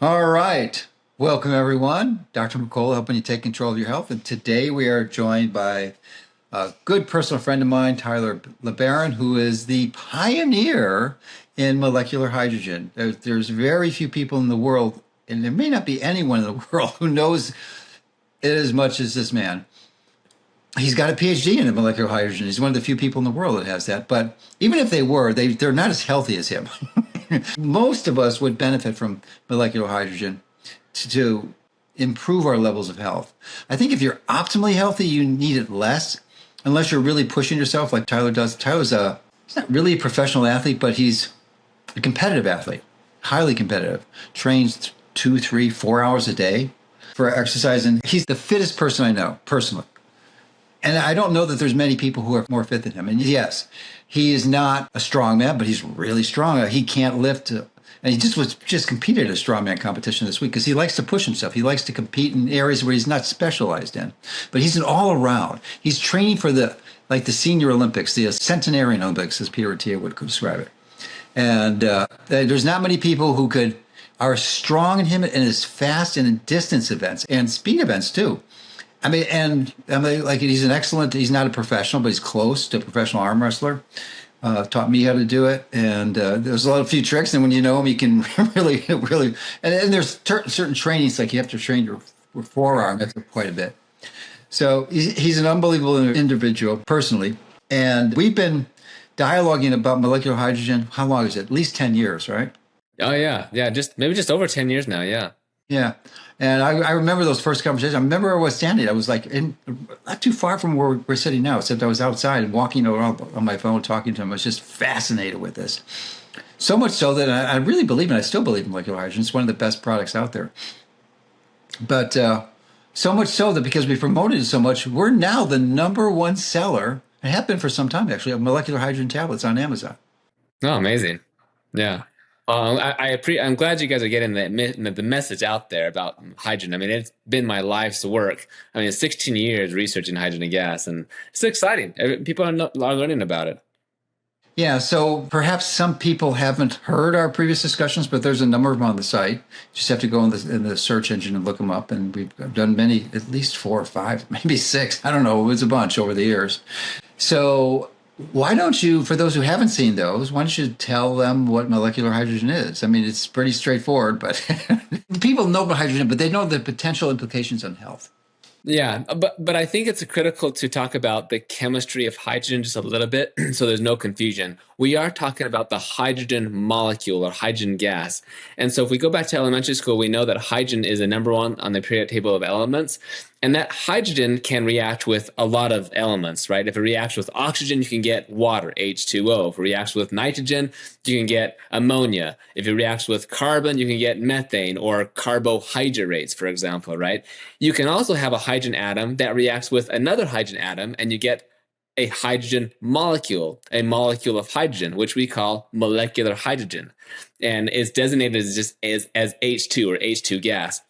All right. Welcome, everyone. Dr. Mercola helping you take control of your health. And today we are joined by a good personal friend of mine, Tyler LeBaron, who is the pioneer in molecular hydrogen. There's very few people in the world, and there may not be anyone in the world who knows it as much as this man. He's got a PhD in molecular hydrogen. He's one of the few people in the world that has that. But even if they were, they're not as healthy as him. Most of us would benefit from molecular hydrogen to improve our levels of health. I think if you're optimally healthy, you need it less, unless you're really pushing yourself like Tyler does. He's not really a professional athlete, but he's a competitive athlete, highly competitive, trains 2, 3, 4 hours a day for exercise. And he's the fittest person I know personally. And I don't know that there's many people who are more fit than him. And yes, he is not a strong man, but he's really strong. He can't lift. And he just competed at a strongman competition this week because he likes to push himself. He likes to compete in areas where he's not specialized in. But he's an all around. He's training for the senior Olympics, the centenarian Olympics, as Peter Attia would describe it. And there's not many people who are strong in him and as fast in distance events and speed events too. He's not a professional, but he's close to a professional arm wrestler. Taught me how to do it. And there's a few tricks. And when you know them, you can really, and there's certain trainings, like you have to train your forearm quite a bit. So he's an unbelievable individual personally. And we've been dialoguing about molecular hydrogen. How long is it? At least 10 years, right? Oh yeah. Yeah. Maybe just over 10 years now. Yeah. Yeah. And I remember those first conversations. I remember I was standing. I was like not too far from where we're sitting now, except I was outside and walking around on my phone talking to him. I was just fascinated with this. So much so that I really believe, and I still believe in molecular hydrogen. It's one of the best products out there. But so much so that because we promoted it so much, we're now the number one seller, and have been for some time actually, of molecular hydrogen tablets on Amazon. Oh, amazing. Yeah. I'm glad you guys are getting the message out there about hydrogen. I mean, it's been my life's work. I mean, it's 16 years researching hydrogen gas, and it's exciting. People are learning about it. Yeah, so perhaps some people haven't heard our previous discussions, but there's a number of them on the site. You just have to go in the search engine and look them up. And we've done many, at least 4 or 5, maybe 6. I don't know. It was a bunch over the years. So why don't you, for those who haven't seen those, why don't you tell them what molecular hydrogen is? I mean, it's pretty straightforward, but people know about hydrogen, but they know the potential implications on health. Yeah, but I think it's critical to talk about the chemistry of hydrogen just a little bit so there's no confusion. We are talking about the hydrogen molecule or hydrogen gas. And so if we go back to elementary school, we know that hydrogen is the number one on the periodic table of elements. And that hydrogen can react with a lot of elements, right? If it reacts with oxygen, you can get water, H2O. If it reacts with nitrogen, you can get ammonia. If it reacts with carbon, you can get methane or carbohydrates, for example, right? You can also have a hydrogen atom that reacts with another hydrogen atom, and you get a hydrogen molecule, a molecule of hydrogen, which we call molecular hydrogen. And it's designated as H2 or H2 gas.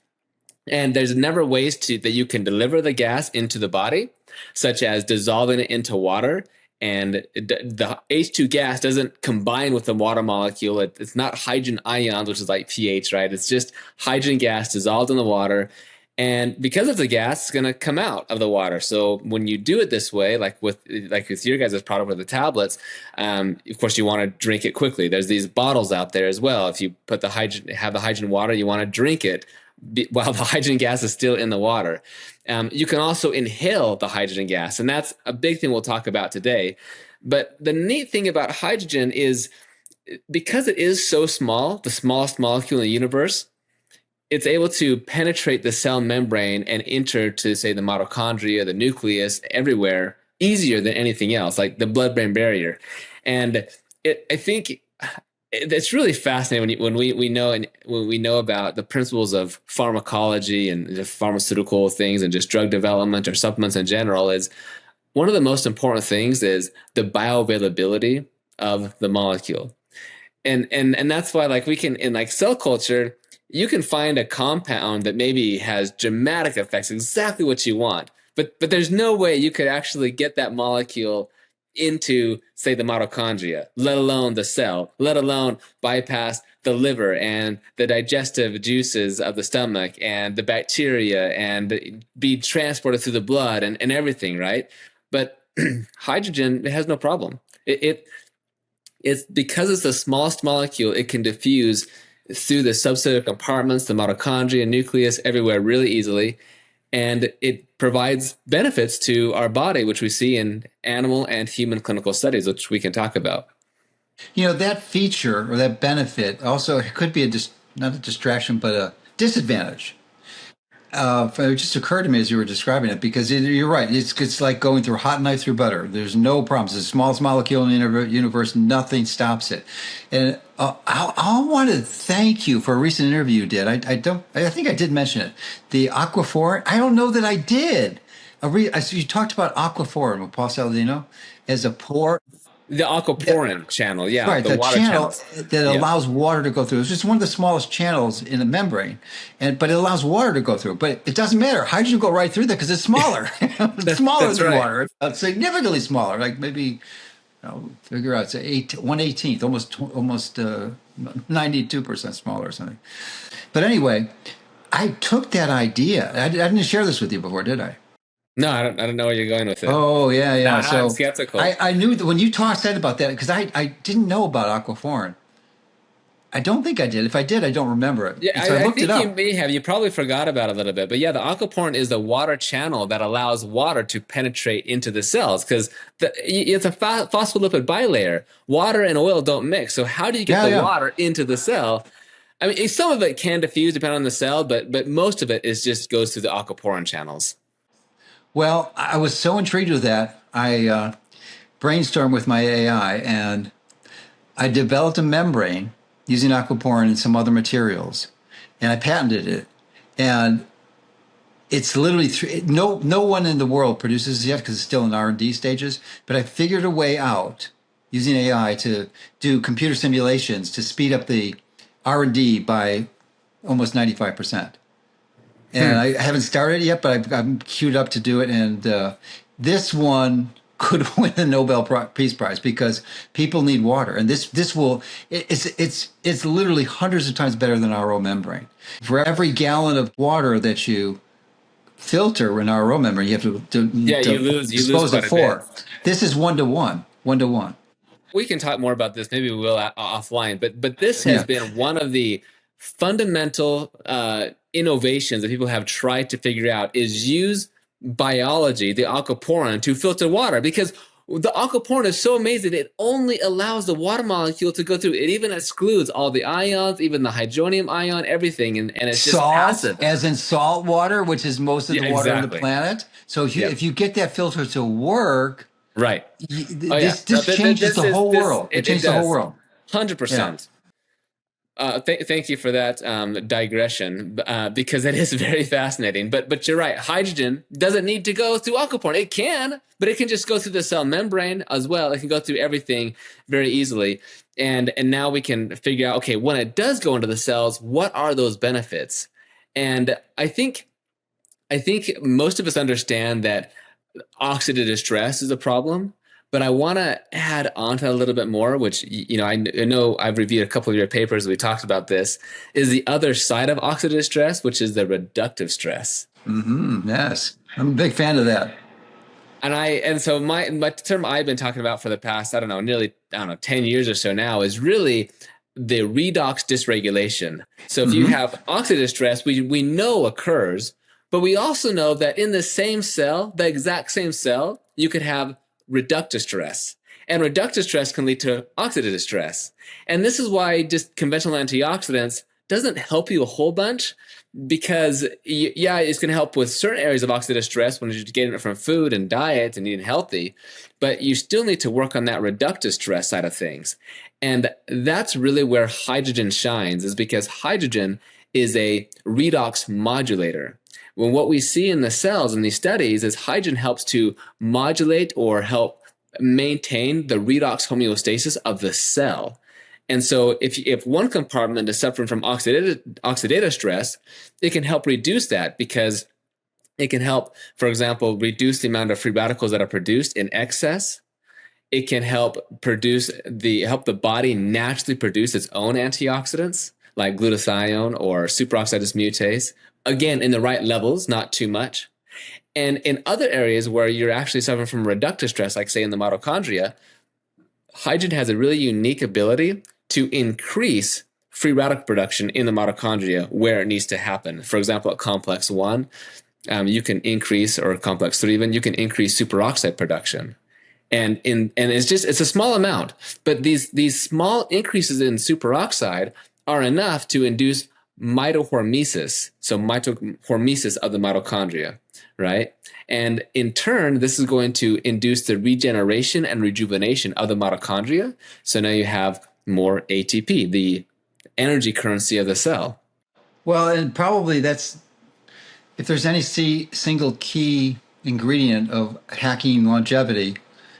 And there's a number of ways that you can deliver the gas into the body, such as dissolving it into water. And the H2 gas doesn't combine with the water molecule. It's not hydrogen ions, which is like pH, right? It's just hydrogen gas dissolved in the water. And because of the gas, it's going to come out of the water. So when you do it this way, like with your guys' product with the tablets, of course you want to drink it quickly. There's these bottles out there as well. If you have the hydrogen water, you want to drink it while the hydrogen gas is still in the water. You can also inhale the hydrogen gas, and that's a big thing we'll talk about today. But the neat thing about hydrogen is because it is so small, the smallest molecule in the universe, it's able to penetrate the cell membrane and enter to, say, the mitochondria, the nucleus, everywhere easier than anything else, like the blood-brain barrier. And I think it's really fascinating when we know about the principles of pharmacology and the pharmaceutical things and just drug development or supplements in general. Is one of the most important things is the bioavailability of the molecule, and that's why, like, we can, in like cell culture, you can find a compound that maybe has dramatic effects, exactly what you want, but there's no way you could actually get that molecule into, say, the mitochondria, let alone the cell, let alone bypass the liver and the digestive juices of the stomach and the bacteria and be transported through the blood and everything, right? But hydrogen, it has no problem. It's because it's the smallest molecule, it can diffuse through the subcellular compartments, the mitochondria, nucleus, everywhere really easily. And it provides benefits to our body, which we see in animal and human clinical studies, which we can talk about. That feature or that benefit also could be not a distraction, but a disadvantage. It just occurred to me as you were describing it because you're right. It's like going through a hot knife through butter. There's no problems. It's the smallest molecule in the universe. Nothing stops it. And I want to thank you for a recent interview you did. I think I did mention it. The aquaphor. I don't know that I did. You talked about aquaphor with Paul Saladino as a pore. The aquaporin channel, yeah, Right, the the water channel channels. that Yeah, allows water to go through. It's just one of the smallest channels in the membrane, but it allows water to go through. But it doesn't matter. Hydrogen will go right through there because it's smaller. It's smaller that's than right. water. It's significantly smaller. Like maybe, figure out it's 1/18th, almost 92% smaller or something. But anyway, I took that idea. I didn't share this with you before, did I? No, I don't know where you're going with it. Oh yeah, yeah. Now I'm So skeptical. I knew that when you said about that because I didn't know about aquaforin. I don't think I did. If I did, I don't remember it. Yeah, And so I I looked it think you up. may have. You probably forgot about it a little bit. But yeah, the aquaporin is the water channel that allows water to penetrate into the cells because it's a phospholipid bilayer. Water and oil don't mix. So how do you get Yeah, the yeah. water into the cell? I mean, some of it can diffuse depending on the cell, but most of it is just goes through the aquaporin channels. Well, I was so intrigued with that. I brainstormed with my AI and I developed a membrane using aquaporin and some other materials, and I patented it. And it's literally no one in the world produces it yet because it's still in R&D stages. But I figured a way out using AI to do computer simulations to speed up the R&D by almost 95%. And Hmm. I haven't started it yet, but I'm queued up to do it. And this one could win the Nobel Peace Prize because people need water, and this will it's literally hundreds of times better than RO membrane. For every gallon of water that you filter in RO membrane, you have Yeah, to you lose dispose of quite a bit. four. This is 1 to 1, 1 to 1. We can talk more about this. Maybe we will offline. But this has Yeah. been one of the fundamental innovations that people have tried to figure out is use biology, the aquaporin, to filter water because the aquaporin is so amazing. It only allows the water molecule to go through. It even excludes all the ions, even the hydronium ion, everything, and it's just Salt, passive. as in salt water, which is most of Yeah, the water on the exactly. planet. So Yep. if you get that filter to work, Right. Oh yeah. No, this changes the whole this world. It it changed the whole does. world. Yeah. 100%. Thank you for that digression because it is very fascinating. But you're right. Hydrogen doesn't need to go through aquaporin. It can, but it can just go through the cell membrane as well. It can go through everything very easily. And now we can figure out, okay, when it does go into the cells, what are those benefits? And I think most of us understand that oxidative stress is a problem. But I want to add on to that a little bit more, which I know I've reviewed a couple of your papers. We talked about this. Is the other side of oxidative stress, which is the reductive stress. Yes. I'm a big fan of that. And so my term I've been talking about for the past nearly 10 years or so now is really the redox dysregulation. So if you Hmm. have oxidative stress, we know occurs, but we also know that in the same cell, the exact same cell, you could have reductive stress. And reductive stress can lead to oxidative stress. And this is why just conventional antioxidants doesn't help you a whole bunch because yeah, it's going to help with certain areas of oxidative stress when you're getting it from food and diet and eating healthy, but you still need to work on that reductive stress side of things. And that's really where hydrogen shines, is because hydrogen is a redox modulator. When what we see in the cells in these studies is hydrogen helps to modulate or help maintain the redox homeostasis of the cell. And so if one compartment is suffering from oxidative stress, it can help reduce that because it can help, for example, reduce the amount of free radicals that are produced in excess. It can help help the body naturally produce its own antioxidants like glutathione or superoxide dismutase. Again, in the right levels, not too much. And in other areas where you're actually suffering from reductive stress, like say in the mitochondria, hydrogen has a really unique ability to increase free radical production in the mitochondria where it needs to happen. For example, at complex 1, you can increase, or complex 3 even, you can increase superoxide production. And it's a small amount, but these small increases in superoxide are enough to induce mitohormesis, so mitohormesis of the mitochondria, right? And in turn, this is going to induce the regeneration and rejuvenation of the mitochondria. So now you have more ATP, the energy currency of the cell. Well, and probably that's, if there's any single key ingredient of hacking longevity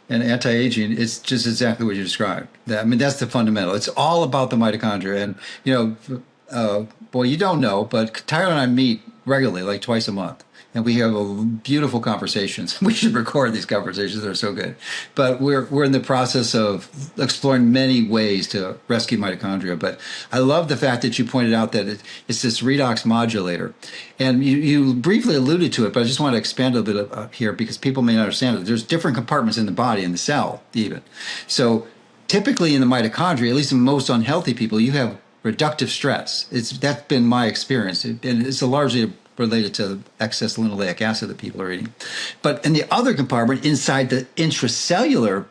and anti-aging, it's just exactly what you described. That's the fundamental. It's all about the mitochondria. And, boy, you don't know, but Tyler and I meet regularly, like twice a month. And we have beautiful conversations. We should record these conversations; they're so good. But we're in the process of exploring many ways to rescue mitochondria. But I love the fact that you pointed out that it's this redox modulator, and you briefly alluded to it. But I just want to expand a bit here because people may not understand it. There's different compartments in the body, in the cell, even. So typically in the mitochondria, at least in most unhealthy people, you have reductive stress. That's been my experience, and it's largely related to excess linoleic acid that people are eating. But in the other compartment, inside the intracellular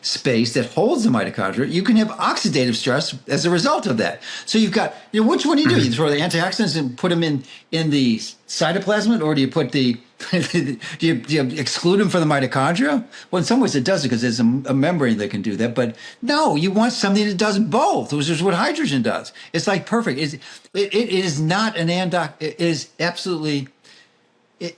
space that holds the mitochondria, you can have oxidative stress as a result of that. So you've got, which one do you do? You throw the antioxidants and put them in the cytoplasm, or do you put do you exclude them from the mitochondria? Well, in some ways it does, because there's a membrane that can do that. But no, you want something that does both, which is what hydrogen does. It's like perfect. It is not an it is absolutely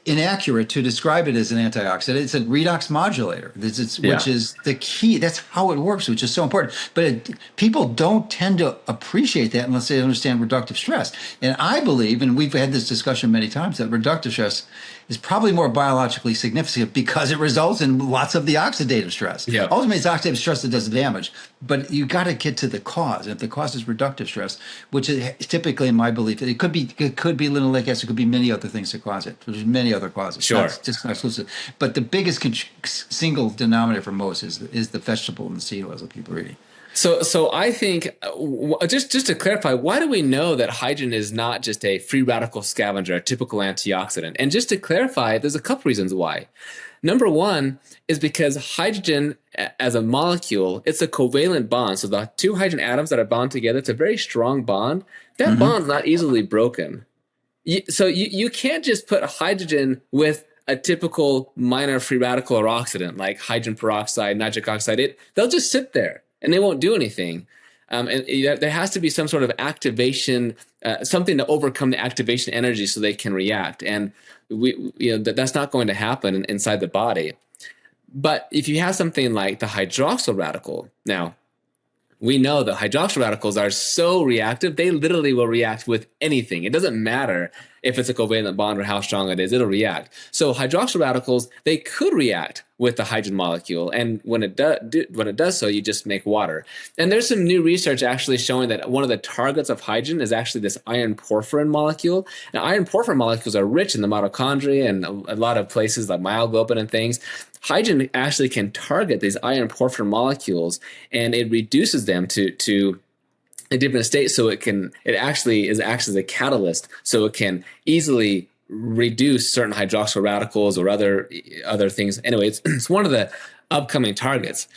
inaccurate to describe it as an antioxidant. It's a redox modulator, which is the key. That's how it works, which is so important. But people don't tend to appreciate that unless they understand reductive stress. And I believe, and we've had this discussion many times, that reductive stress is probably more biologically significant because it results in lots of the oxidative stress. Yeah. Ultimately, it's oxidative stress that does the damage. But you got to get to the cause. And if the cause is reductive stress, which is typically, in my belief, it could be linoleic acid, it could be many other things that cause it. There's many other causes. Sure. Just not exclusive. But the biggest single denominator for most is the vegetable and the seed oils that people are eating. So I think, just to clarify, why do we know that hydrogen is not just a free radical scavenger, a typical antioxidant? And just to clarify, there's a couple reasons why. Number one is because hydrogen as a molecule, it's a covalent bond. So the two hydrogen atoms that are bound together, it's a very strong bond. That bond's not easily broken. So you can't just put hydrogen with a typical minor free radical or oxidant like hydrogen peroxide, nitric oxide. They'll just sit there and they won't do anything. And there has to be some sort of activation, something to overcome the activation energy so they can react. And that's not going to happen inside the body. But if you have something like the hydroxyl radical, now we know that hydroxyl radicals are so reactive, they literally will react with anything. It doesn't matter if it's a covalent bond or how strong it is, it'll react. So hydroxyl radicals, they could react with the hydrogen molecule. And when it does so, you just make water. And there's some new research actually showing that one of the targets of hydrogen is actually this iron porphyrin molecule. Now, iron porphyrin molecules are rich in the mitochondria and a lot of places like myoglobin and things. Hydrogen actually can target these iron porphyrin molecules, and it reduces them to a different state, so it actually acts as a catalyst, so it can easily reduce certain hydroxyl radicals or other things. Anyway, it's one of the upcoming targets.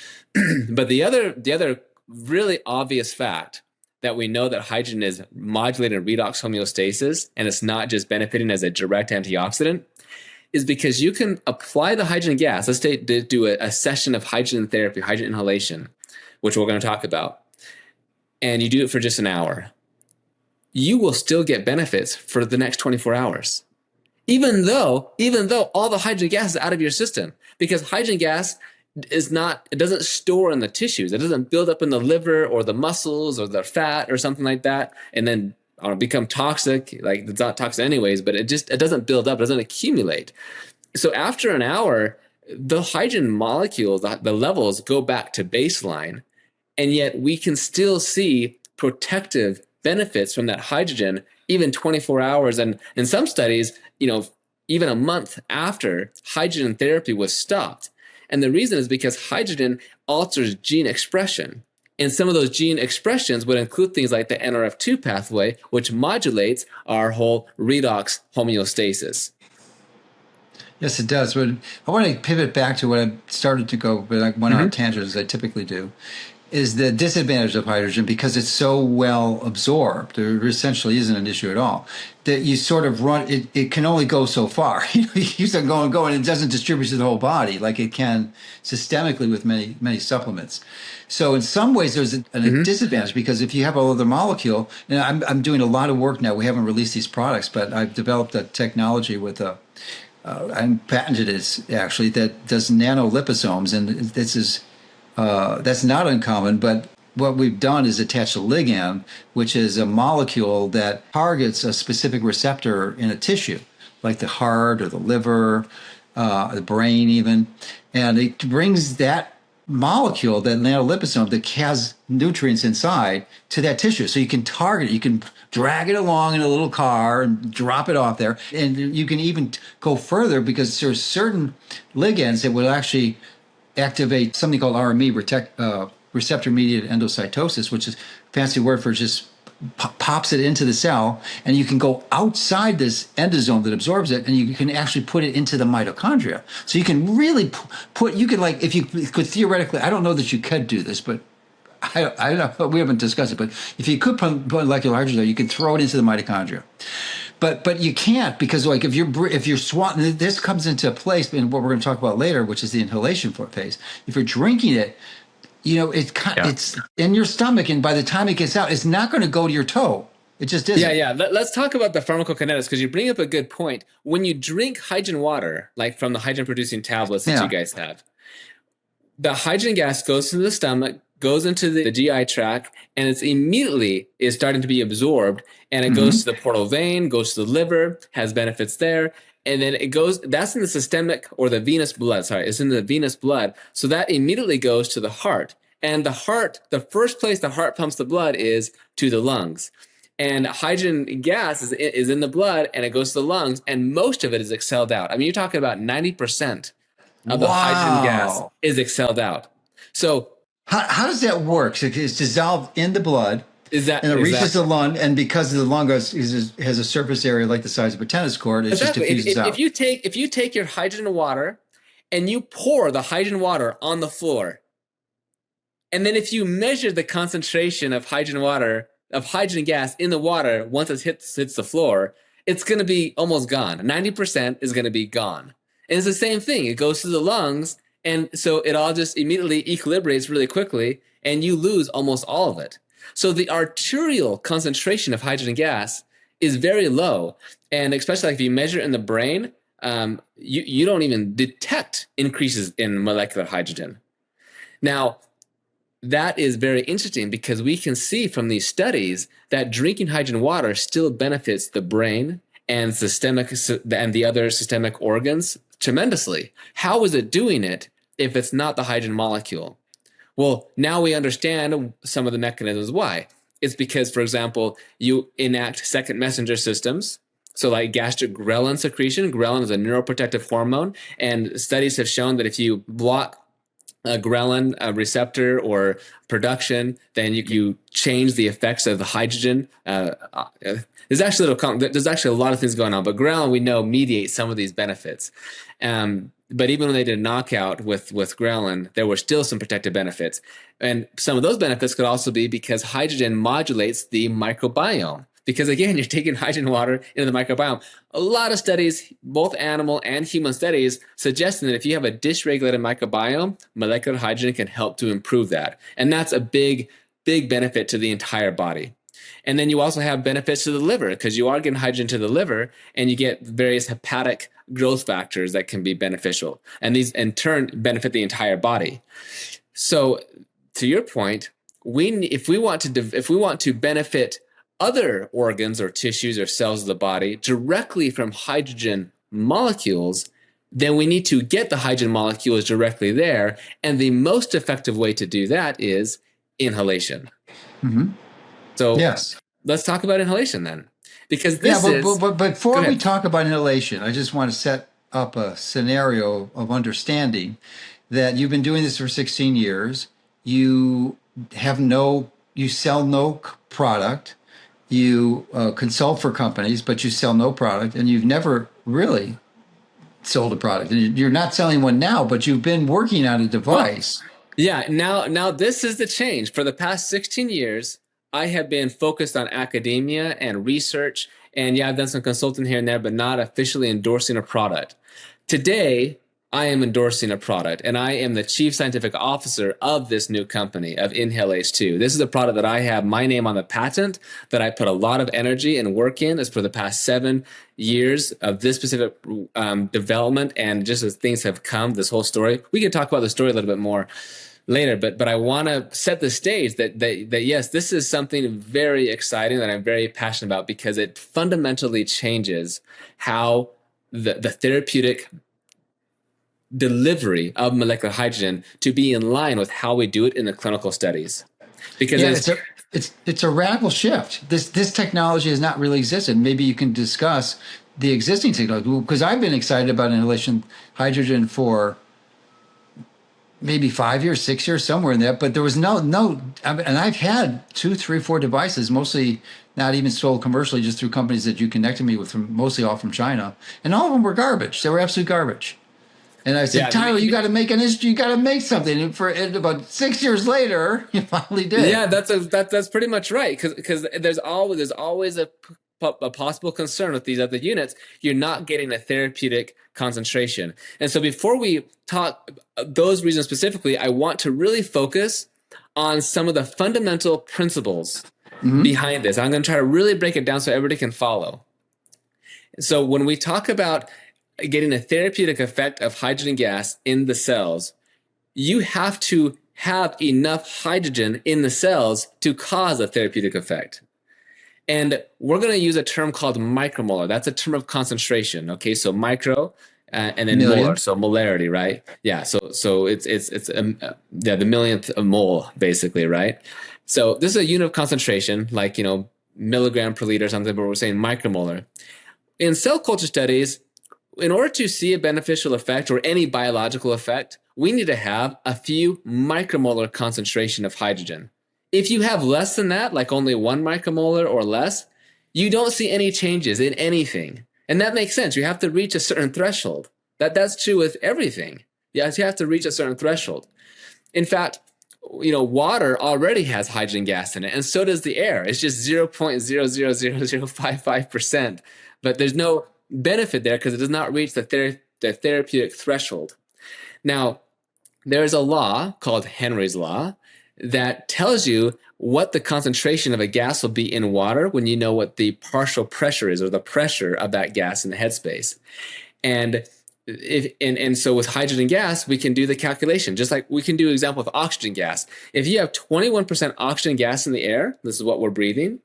But the other really obvious fact that we know that hydrogen is modulating redox homeostasis, and it's not just benefiting as a direct antioxidant, is because you can apply the hydrogen gas. Let's do a session of hydrogen therapy, hydrogen inhalation, which we're going to talk about, and you do it for just an hour. You will still get benefits for the next 24 hours, even though all the hydrogen gas is out of your system, because hydrogen gas it doesn't store in the tissues. It doesn't build up in the liver or the muscles or the fat or something like that, and then become toxic. Like, it's not toxic anyways, but it doesn't build up, it doesn't accumulate. So after an hour, the hydrogen molecules, the levels go back to baseline, and yet we can still see protective benefits from that hydrogen even 24 hours. And in some studies, even a month after hydrogen therapy was stopped. And the reason is because hydrogen alters gene expression. And some of those gene expressions would include things like the NRF2 pathway, which modulates our whole redox homeostasis. Yes, it does. But I want to pivot back to what I started to go, but I went on tangents as I typically do, is the disadvantage of hydrogen because it's so well absorbed. There essentially isn't an issue at all. That you sort of run, it can only go so far. You keep on going, and it doesn't distribute to the whole body like it can systemically with many supplements. So in some ways, there's a disadvantage because if you have another molecule, and I'm doing a lot of work now. We haven't released these products, but I've developed a technology with I'm patented it actually that does nanoliposomes, and this is that's not uncommon. But what we've done is attach a ligand, which is a molecule that targets a specific receptor in a tissue, like the heart or the liver, the brain even, and it brings that molecule, that nanoliposome that has nutrients inside, to that tissue. So you can target it. You can drag it along in a little car and drop it off there. And you can even go further because there's certain ligands that will actually activate something called RME, receptor-mediated endocytosis, which is a fancy word for just pops it into the cell, and you can go outside this endosome that absorbs it, and you can actually put it into the mitochondria. So you can really you can, like, if you could theoretically, I don't know that you could do this, but I don't know, we haven't discussed it, but if you could put molecular hydrogen there, you could throw it into the mitochondria. But you can't, because like if you're swallowing, this comes into place in what we're going to talk about later, which is the inhalation phase. If you're drinking it, it's in your stomach, and by the time it gets out, it's not going to go to your toe. It just isn't. Yeah. Let's talk about the pharmacokinetics, because you bring up a good point. When you drink hydrogen water, like from the hydrogen-producing tablets that you guys have, the hydrogen gas goes to the stomach, goes into the GI tract, and it's immediately is starting to be absorbed, and it goes to the portal vein, goes to the liver, has benefits there. And then it goes, that's in the systemic or the venous blood. Sorry, it's in the venous blood. So that immediately goes to the heart. And the heart, the first place the heart pumps the blood is to the lungs. And hydrogen gas is in the blood, and it goes to the lungs, and most of it is exhaled out. I mean, you're talking about 90% of the hydrogen gas is exhaled out. So how does that work? So it's dissolved in the blood. And it reaches the lung, and because the lung has a surface area like the size of a tennis court, it just diffuses out. If you take your hydrogen water and you pour the hydrogen water on the floor, and then if you measure the concentration of hydrogen gas in the water once it hits the floor, it's going to be almost gone. 90% is going to be gone. And it's the same thing. It goes to the lungs, and so it all just immediately equilibrates really quickly, and you lose almost all of it. So the arterial concentration of hydrogen gas is very low. And especially like if you measure it in the brain, you don't even detect increases in molecular hydrogen. Now, that is very interesting because we can see from these studies that drinking hydrogen water still benefits the brain and the other systemic organs tremendously. How is it doing it if it's not the hydrogen molecule? Well, now we understand some of the mechanisms why. It's because, for example, you enact second messenger systems. So like gastric ghrelin secretion. Ghrelin is a neuroprotective hormone, and studies have shown that if you block a ghrelin receptor or production, then you change the effects of the hydrogen. There's actually a lot of things going on, but ghrelin, we know, mediates some of these benefits. But even when they did a knockout with ghrelin, there were still some protective benefits. And some of those benefits could also be because hydrogen modulates the microbiome. Because again, you're taking hydrogen water into the microbiome. A lot of studies, both animal and human studies, suggesting that if you have a dysregulated microbiome, molecular hydrogen can help to improve that. And that's a big, big benefit to the entire body. And then you also have benefits to the liver because you are getting hydrogen to the liver, and you get various hepatic growth factors that can be beneficial. And these in turn benefit the entire body. So to your point, if we want to benefit other organs or tissues or cells of the body directly from hydrogen molecules, then we need to get the hydrogen molecules directly there. And the most effective way to do that is inhalation. Mm-hmm. So Yes. let's talk about inhalation then. Because Yeah, this is, but go before we ahead. talk about inhalation, I just want to set up a scenario of understanding that you've been doing this for 16 years. You you sell no product. You consult for companies, but you sell no product, and you've never really sold a product. And you're not selling one now, but you've been working on a Well, device. yeah, now this is the change. For the past 16 years, I have been focused on academia and research. And yeah, I've done some consulting here and there, but not officially endorsing a product. Today, I am endorsing a product, and I am the chief scientific officer of this new company, of FiH₂. This is a product that I have my name on the patent, that I put a lot of energy and work in. Is for the past 7 years of this specific development, and just as things have come, this whole story. We can talk about the story a little bit more later, but I want to set the stage that yes, this is something very exciting that I'm very passionate about, because it fundamentally changes how the therapeutic delivery of molecular hydrogen to be in line with how we do it in the clinical studies. Because Yeah, it's a radical shift. This technology has not really existed. Maybe you can discuss the existing technology, because I've been excited about inhalation hydrogen for maybe 5 years, 6 years, somewhere in there. But there was and I've had 2, 3, 4 devices, mostly not even sold commercially, just through companies that you connected me with, mostly all from China, and all of them were garbage. They were absolute garbage. And I said, yeah, Tyler, you got to make you got to make something. And about 6 years later, you finally did. yeah, that's pretty much right. Because there's always a possible concern with these other units. You're not getting a therapeutic concentration. And so before we talk those reasons specifically, I want to really focus on some of the fundamental principles behind this. I'm going to try to really break it down so everybody can follow. So when we talk about getting a therapeutic effect of hydrogen gas in the cells, you have to have enough hydrogen in the cells to cause a therapeutic effect. And we're going to use a term called micromolar. That's a term of concentration. Okay, so micro and then Million. molar, so molarity, right? Yeah, so it's the millionth of mole, basically, right? So this is a unit of concentration, like milligram per liter or something, but we're saying micromolar. In cell culture studies, in order to see a beneficial effect or any biological effect, we need to have a few micromolar concentration of hydrogen. If you have less than that, like only 1 micromolar or less, you don't see any changes in anything. And that makes sense. You have to reach a certain threshold. That's true with everything. Yes, you have to reach a certain threshold. In fact, water already has hydrogen gas in it, and so does the air. It's just 0.00055%. But there's no benefit there because it does not reach the therapeutic threshold. Now, there's a law called Henry's law that tells you what the concentration of a gas will be in water when you know what the partial pressure is, or the pressure of that gas in the headspace. And so with hydrogen gas, we can do the calculation, just like we can do an example with oxygen gas. If you have 21% oxygen gas in the air, this is what we're breathing.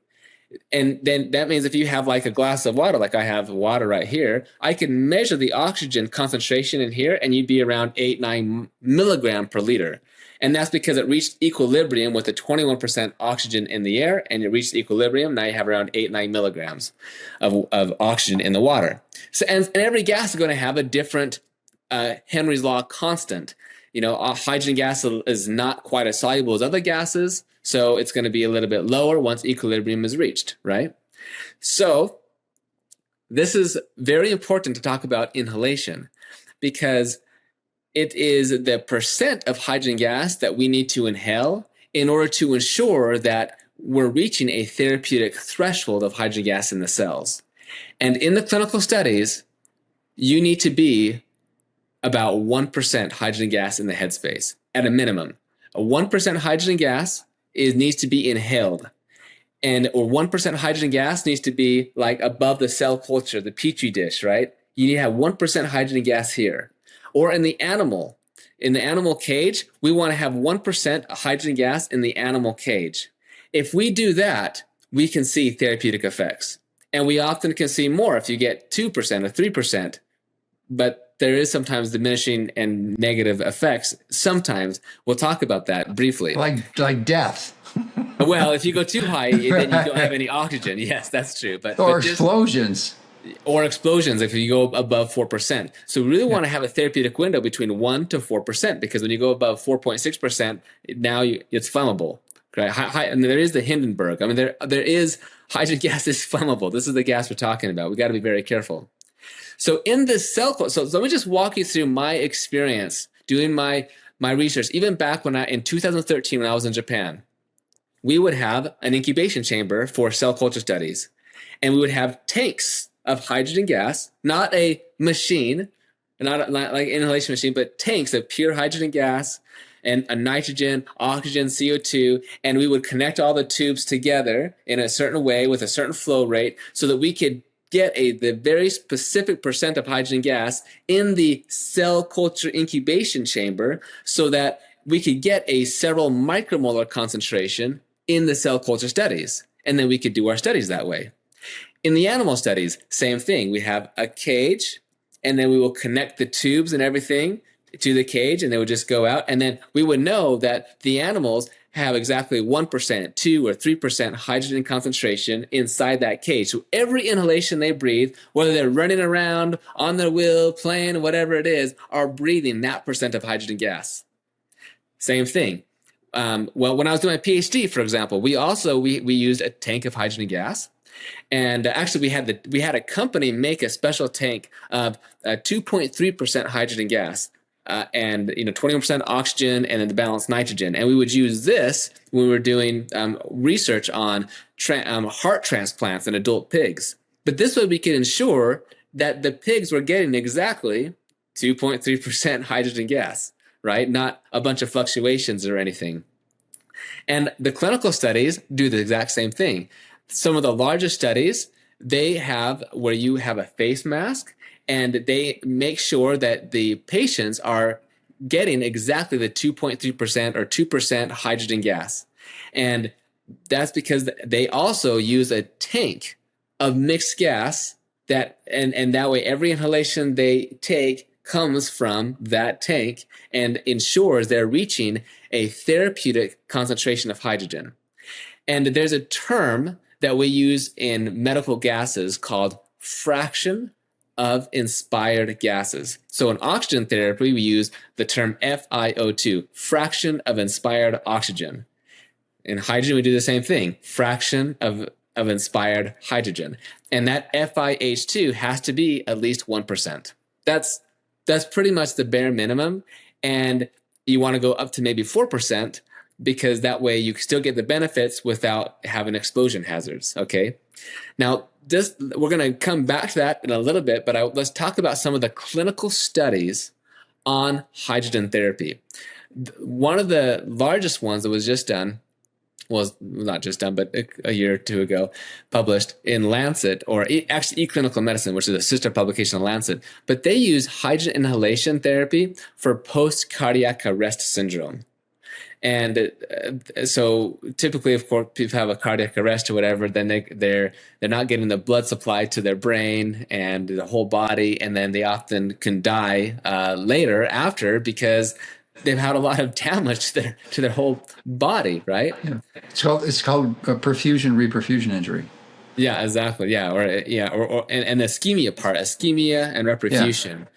And then that means if you have like a glass of water, like I have water right here, I can measure the oxygen concentration in here, and you'd be around 8-9 milligram per liter. And that's because it reached equilibrium with the 21% oxygen in the air, and it reached equilibrium. Now you have around 8-9 milligrams of oxygen in the water. So, and every gas is going to have a different Henry's law constant. Hydrogen gas is not quite as soluble as other gases, so it's going to be a little bit lower once equilibrium is reached, right? So this is very important to talk about inhalation, because it is the percent of hydrogen gas that we need to inhale in order to ensure that we're reaching a therapeutic threshold of hydrogen gas in the cells. And in the clinical studies, you need to be about 1% hydrogen gas in the headspace at a minimum. A 1% hydrogen gas needs to be inhaled. Or 1% hydrogen gas needs to be like above the cell culture, the petri dish, right? You need to have 1% hydrogen gas here. Or in the animal cage, we want to have 1% hydrogen gas in the animal cage. If we do that, we can see therapeutic effects. And we often can see more if you get 2% or 3%. But there is sometimes diminishing and negative effects. Sometimes we'll talk about that briefly. Like death. Well, if you go too high, then you don't have any oxygen. Yes, that's true. Or explosions. Or explosions if you go above 4%. So we really want to have a therapeutic window between 1 to 4%, because when you go above 4.6%, now it's flammable. Right? And there is the Hindenburg. I mean, there is hydrogen gas is flammable. This is the gas we're talking about. We got to be very careful. So in this cell culture, so let me just walk you through my experience doing my research. Even back in 2013, when I was in Japan, we would have an incubation chamber for cell culture studies, and we would have tanks of hydrogen gas, not a machine, not like an inhalation machine, but tanks of pure hydrogen gas and a nitrogen, oxygen, CO2, and we would connect all the tubes together in a certain way with a certain flow rate so that we could get the very specific percent of hydrogen gas in the cell culture incubation chamber so that we could get a several micromolar concentration in the cell culture studies. And then we could do our studies that way. In the animal studies, same thing. We have a cage, and then we will connect the tubes and everything to the cage, and they would just go out. And then we would know that the animals have exactly 1%, 2 or 3% hydrogen concentration inside that cage. So every inhalation they breathe, whether they're running around, on their wheel, playing, whatever it is, are breathing that percent of hydrogen gas. Same thing. Well, when I was doing my PhD, for example, we used a tank of hydrogen gas. And actually, we had a company make a special tank of 2.3% hydrogen gas, and 21% oxygen, and then the balance nitrogen. And we would use this when we were doing research on heart transplants in adult pigs. But this way, we could ensure that the pigs were getting exactly 2.3% hydrogen gas, right? Not a bunch of fluctuations or anything. And the clinical studies do the exact same thing. Some of the largest studies, they have where you have a face mask, and they make sure that the patients are getting exactly the 2.3% or 2% hydrogen gas. And that's because they also use a tank of mixed gas and that way every inhalation they take comes from that tank and ensures they're reaching a therapeutic concentration of hydrogen. And there's a term that we use in medical gases called fraction of inspired gases. So in oxygen therapy, we use the term FiO2, fraction of inspired oxygen. In hydrogen, we do the same thing, fraction of inspired hydrogen. And that FiH₂ has to be at least 1%. That's pretty much the bare minimum. And you want to go up to maybe 4%, because that way you still get the benefits without having explosion hazards, okay? Now, we're going to come back to that in a little bit, but let's talk about some of the clinical studies on hydrogen therapy. One of the largest ones that was just done, was not just done, but a year or two ago, published in Lancet, or actually eClinical Medicine, which is a sister publication of Lancet, but they use hydrogen inhalation therapy for post-cardiac arrest syndrome. And so typically, of course, people have a cardiac arrest or whatever, then they're not getting the blood supply to their brain and the whole body, and then they often can die later after, because they've had a lot of damage to their whole body, right? Yeah. It's called a perfusion-reperfusion injury. Yeah, exactly. Yeah, and the ischemia part, ischemia and reperfusion.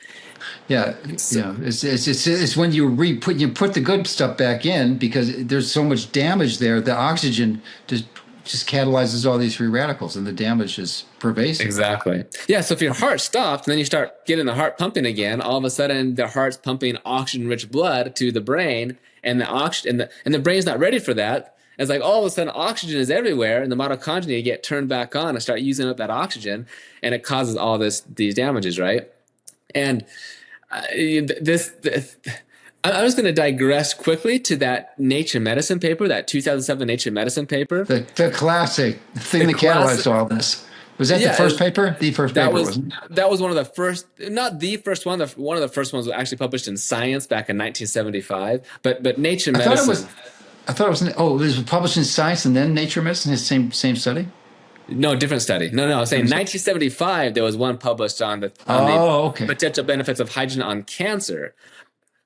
Yeah, it's when you put the good stuff back in, because there's so much damage there. The oxygen just catalyzes all these free radicals, and the damage is pervasive. Exactly. Yeah. So if your heart stopped, and then you start getting the heart pumping again, all of a sudden the heart's pumping oxygen-rich blood to the brain, and the brain's not ready for that. It's like all of a sudden oxygen is everywhere, and the mitochondria get turned back on and start using up that oxygen, and it causes all these damages, right? And I'm just going to digress quickly to that Nature Medicine paper, that 2007 Nature Medicine paper. The classic thing that catalyzed all this. Was that the first paper? The first paper, wasn't it? That was one of the first, not the first one. One of the first ones was actually published in Science back in 1975. But Nature Medicine. I thought it was. Oh, it was published in Science and then Nature Medicine, his same study. No, different study. No. I was saying 1975, there was one published on the Oh, okay. potential benefits of hydrogen on cancer,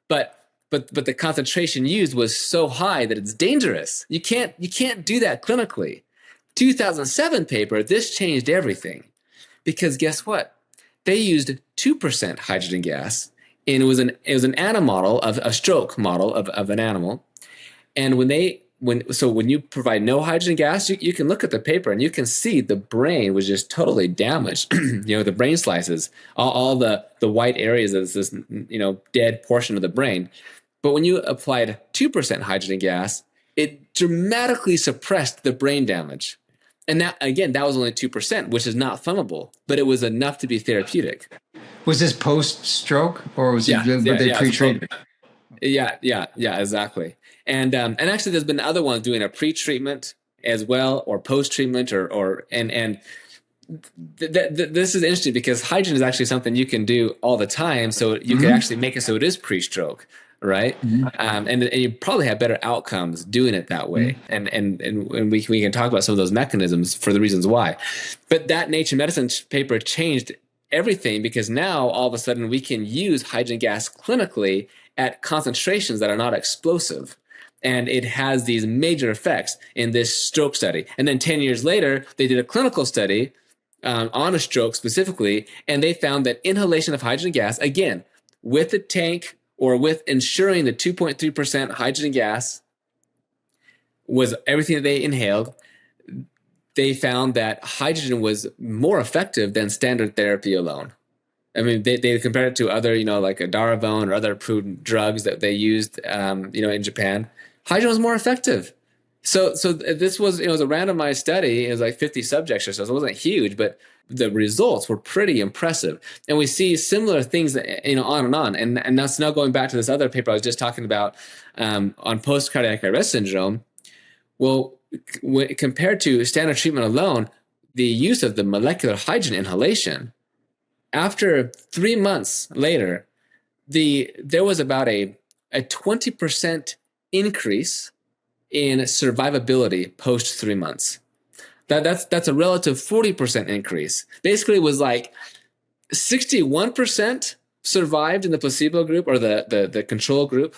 but but the concentration used was so high that it's dangerous. You can't do that clinically. 2007 paper, this changed everything because guess what? They used 2% hydrogen gas, and it was an animal model of a stroke model of an animal. And when you provide no hydrogen gas, you can look at the paper and you can see the brain was just totally damaged. The brain slices, all the white areas of this dead portion of the brain. But when you applied 2% hydrogen gas, it dramatically suppressed the brain damage. And that was only 2%, which is not flammable, but it was enough to be therapeutic. Was this post-stroke or was Yeah, it, were they pre-treated? yeah, exactly. And actually, there's been other ones doing a pre-treatment as well, or post-treatment, this is interesting because hydrogen is actually something you can do all the time. So you can actually make it so it is pre-stroke, right? And you probably have better outcomes doing it that way. And we can talk about some of those mechanisms for the reasons why. But that Nature Medicine paper changed everything because now all of a sudden we can use hydrogen gas clinically at concentrations that are not explosive. And it has these major effects in this stroke study. And then 10 years later, they did a clinical study on a stroke specifically, and they found that inhalation of hydrogen gas, again, with the tank or with ensuring the 2.3% hydrogen gas was everything that they inhaled, they found that hydrogen was more effective than standard therapy alone. I mean, they compared it to other, like Daravoan or other approved drugs that they used, in Japan. Hydrogen was more effective. So this was, it was a randomized study. It was like 50 subjects or so. So it wasn't huge, but the results were pretty impressive. And we see similar things, on and on. And that's now going back to this other paper I was just talking about on post-cardiac arrest syndrome. Well, compared to standard treatment alone, the use of the molecular hydrogen inhalation, after 3 months later, there was about a 20% increase in survivability post 3 months. That's a relative 40% increase. Basically, it was like 61% survived in the placebo group or the control group,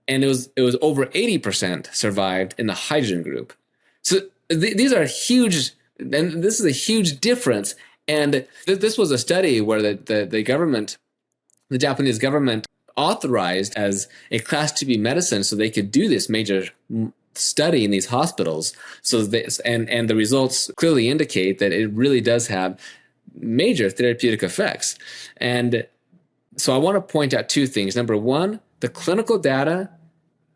and it was over 80% survived in the hydrogen group. So these are huge, and this is a huge difference. And this was a study where the government, the Japanese government, authorized as a class 2B medicine so they could do this major study in these hospitals. So and the results clearly indicate that it really does have major therapeutic effects. And so I want to point out two things. Number one, the clinical data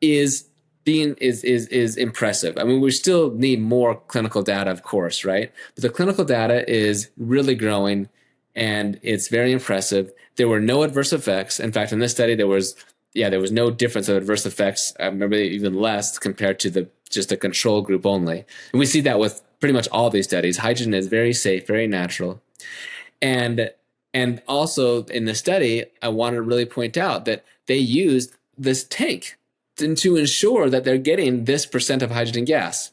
is impressive. I mean, we still need more clinical data, of course, right? But the clinical data is really growing, and it's very impressive. There were no adverse effects. In fact, in this study, there was no difference of adverse effects. I remember even less compared to just the control group only. And we see that with pretty much all these studies. Hydrogen is very safe, very natural. And also in the study, I want to really point out that they used this tank to ensure that they're getting this percent of hydrogen gas.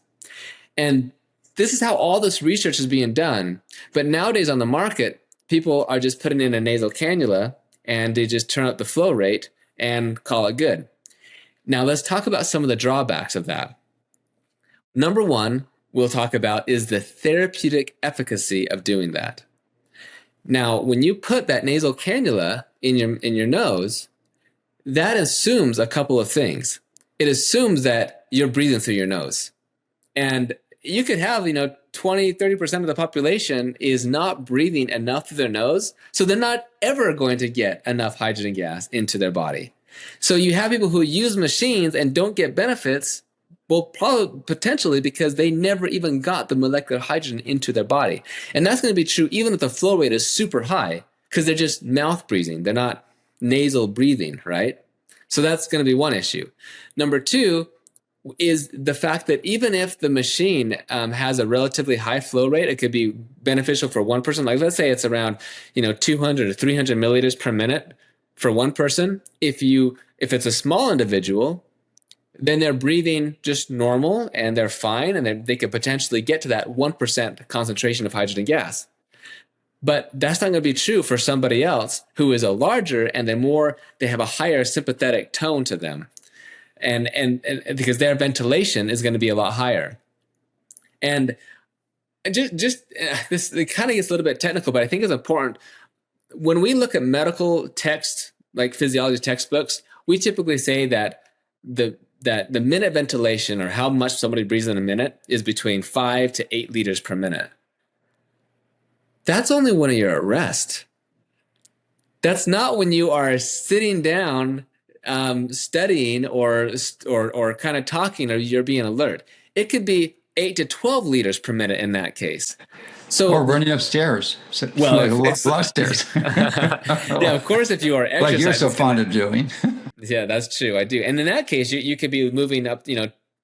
And this is how all this research is being done. But nowadays on the market, people are just putting in a nasal cannula and they just turn up the flow rate and call it good. Now let's talk about some of the drawbacks of that. Number one, we'll talk about is the therapeutic efficacy of doing that. Now, when you put that nasal cannula in your nose, that assumes a couple of things. It assumes that you're breathing through your nose. And you could have, 20, 30% of the population is not breathing enough through their nose, so they're not ever going to get enough hydrogen gas into their body. So you have people who use machines and don't get benefits, well, probably potentially because they never even got the molecular hydrogen into their body. And that's going to be true even if the flow rate is super high, because they're just mouth breathing. They're not nasal breathing, right? So that's going to be one issue. Number two is the fact that even if the machine has a relatively high flow rate, it could be beneficial for one person. Like let's say it's around 200 or 300 milliliters per minute for one person. If it's a small individual, then they're breathing just normal and they're fine, and they could potentially get to that 1% concentration of hydrogen gas. But that's not going to be true for somebody else who is a larger, and they have a higher sympathetic tone to them. And because their ventilation is going to be a lot higher. And this, it kind of gets a little bit technical, but I think it's important. When we look at medical text, like physiology textbooks, we typically say that the minute ventilation, or how much somebody breathes in a minute, is between 5 to 8 liters per minute. That's only when you're at rest. That's not when you are sitting down, studying or kind of talking, or you're being alert. It could be 8 to 12 liters per minute in that case. So, or running upstairs. Well, like a lot of stairs. Yeah, of course, if you are exercising, like you're so fond of doing. Yeah, that's true. I do. And in that case, you could be moving up,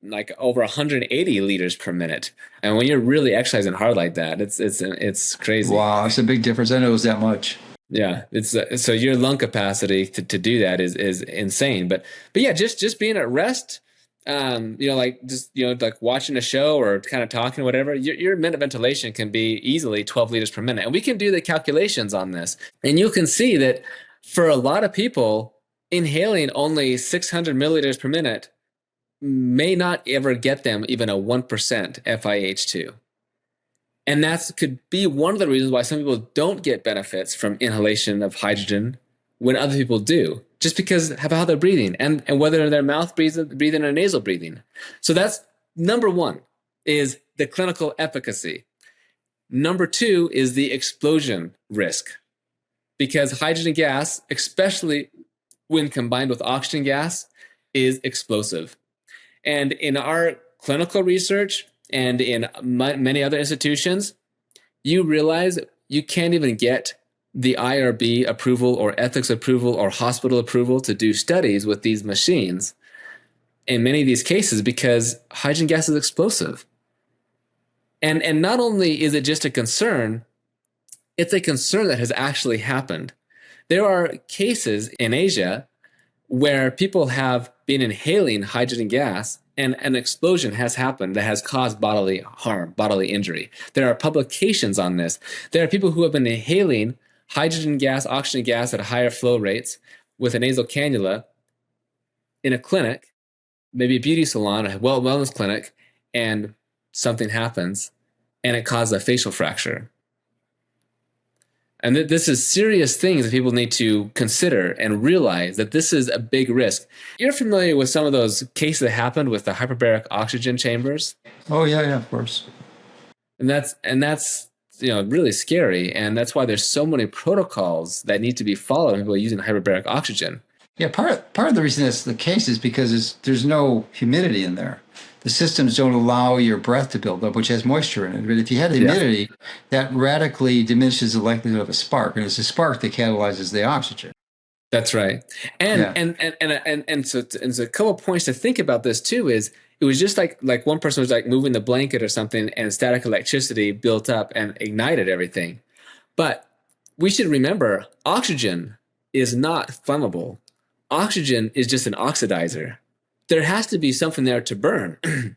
like over 180 liters per minute. And when you're really exercising hard like that, it's crazy. Wow, it's a big difference. I know it was that much. Yeah, it's so your lung capacity to do that is insane. But yeah, just being at rest, like watching a show or kind of talking, whatever, your minute ventilation can be easily 12 liters per minute. And we can do the calculations on this. And you can see that for a lot of people, inhaling only 600 milliliters per minute may not ever get them even a 1% FiH₂. And that could be one of the reasons why some people don't get benefits from inhalation of hydrogen when other people do, just because of how they're breathing and whether their mouth breathing or nasal breathing. So that's number one, is the clinical efficacy. Number two is the explosion risk, because hydrogen gas, especially when combined with oxygen gas, is explosive. And in our clinical research and in many other institutions, you realize you can't even get the IRB approval or ethics approval or hospital approval to do studies with these machines in many of these cases, because hydrogen gas is explosive. And not only is it just a concern, it's a concern that has actually happened. There are cases in Asia where people have been inhaling hydrogen gas and an explosion has happened that has caused bodily harm, bodily injury. There are publications on this. There are people who have been inhaling hydrogen gas, oxygen gas at higher flow rates with a nasal cannula in a clinic, maybe a beauty salon, a wellness clinic, and something happens and it causes a facial fracture. And this is serious things that people need to consider and realize that this is a big risk. You're familiar with some of those cases that happened with the hyperbaric oxygen chambers? Oh, yeah, of course. And that's really scary. And that's why there's so many protocols that need to be followed when people are using hyperbaric oxygen. Yeah, part of the reason that's the case is because there's no humidity in there. The systems don't allow your breath to build up, which has moisture in it. But if you had humidity, that radically diminishes the likelihood of a spark, and it's a spark that catalyzes the oxygen. That's right. And so a couple of points to think about this too is it was just like one person was like moving the blanket or something, and static electricity built up and ignited everything. But we should remember, oxygen is not flammable. Oxygen is just an oxidizer. There has to be something there to burn.